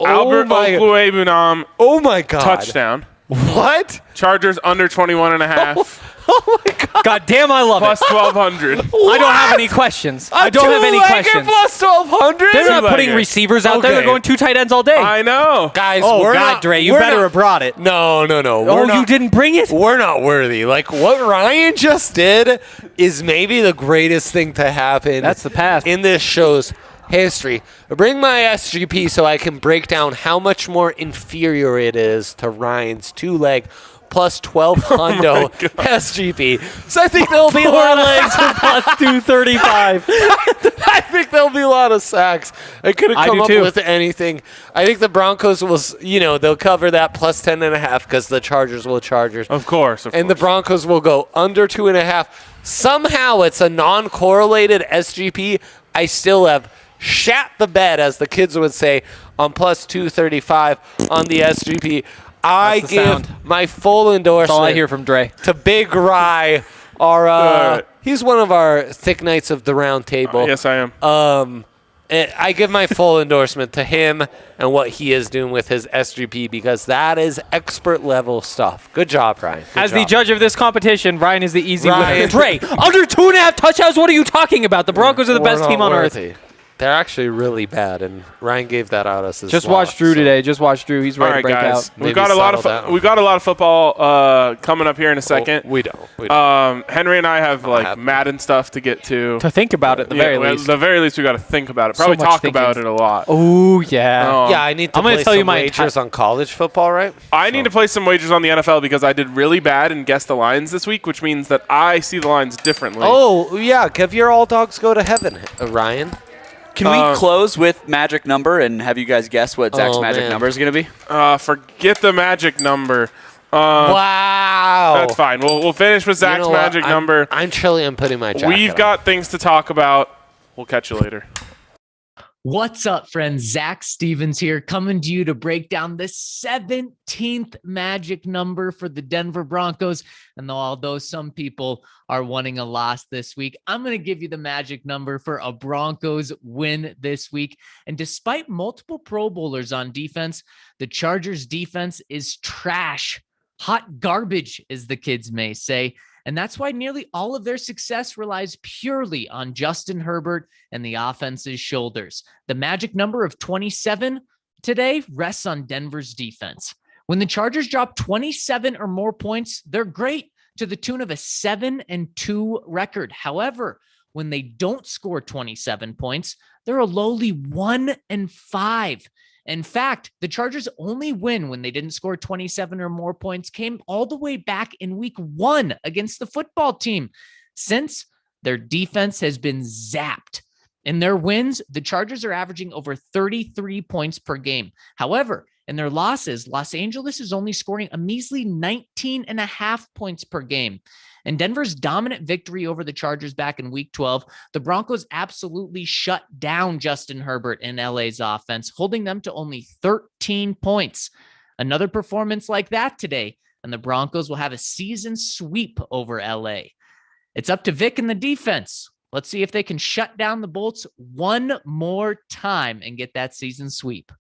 Oh Albert my- Okwuegbunam, Oh my God! touchdown. What? Chargers under 21.5. Oh my God! God damn, I love plus it. 1,200. I don't have any questions. I don't have any Two-legged questions. plus 1,200. They're not putting Two-legged. receivers out there. Okay. They're going 2 tight ends all day. I know. Guys, oh, we're God, not, Dre, you we're better not- have brought it. No. Oh, We're you not, didn't bring it? We're not worthy. Like what Ryan just did is maybe the greatest thing to happen. That's the past. in this show's history. I bring my SGP so I can break down how much more inferior it is to Ryan's 2-leg plus 12 hundo SGP. So I think there'll be a lot of legs. plus 235. I think there'll be a lot of sacks. I couldn't I come do up too. with anything. I think the Broncos will, they'll cover that plus 10.5 because the Chargers will Chargers. Of course. And the Broncos will go under 2.5. Somehow it's a non-correlated SGP. I still have shat the bed, as the kids would say, on plus 235 on the SGP. I That's the give sound. my full endorsement That's all I hear from Dre. to Big Rye. He's one of our thick knights of the round table. yes, I am. I give my full endorsement to him and what he is doing with his SGP because that is expert level stuff. Good job, Ryan. Good As the job. judge of this competition, Ryan is the easy Ryan. winner. Dre, under 2.5 touchdowns, what are you talking about? The Broncos are the We're best team not on earth. worthy. They're actually really bad, and Ryan gave that out as his Just loss, watch Drew so- today. Just watch Drew. He's All ready right, to break guys. out. We've Maybe got a lot of settle down. we've got a lot of football coming up here in a second. We don't. Henry and I have like have- Madden stuff to get to. To think about it, at the very well, least. At the very least, we got to think about it. So Probably much talk thinking. about it a lot. Oh, yeah. Yeah, I need to I'm gonna play tell you some my wagers on college football, right? I need to play some wagers on the NFL because I did really bad and guessed the lines this week, which means that I see the lines differently. Oh, yeah. Give your all dogs go to heaven, Ryan. Can we close with magic number and have you guys guess what Zach's Oh, magic man. number is going to be? Forget the magic number. Wow. That's fine. We'll finish with You Zach's know what? magic number. I'm chilly. I'm putting my jacket We've on. got things to talk about. We'll catch you later. What's up, friends? Zach Stevens here, coming to you to break down the 17th magic number for the Denver Broncos. And although some people are wanting a loss this week, I'm going to give you the magic number for a Broncos win this week. And despite multiple Pro Bowlers on defense, the Chargers defense is trash. Hot garbage, as the kids may say. And that's why nearly all of their success relies purely on Justin Herbert and the offense's shoulders. The magic number of 27 today rests on Denver's defense. When the Chargers drop 27 or more points, they're great, to the tune of a 7-2 record. However, when they don't score 27 points, they're a lowly 1-5. In fact, the Chargers' only win when they didn't score 27 or more points came all the way back in week 1 against the football team. Since, their defense has been zapped. In their wins, the Chargers are averaging over 33 points per game. However, in their losses, Los Angeles is only scoring a measly 19.5 points per game. In Denver's dominant victory over the Chargers back in week 12, the Broncos absolutely shut down Justin Herbert and LA's offense, holding them to only 13 points. Another performance like that today, and the Broncos will have a season sweep over LA. It's up to Vic and the defense. Let's see if they can shut down the Bolts one more time and get that season sweep.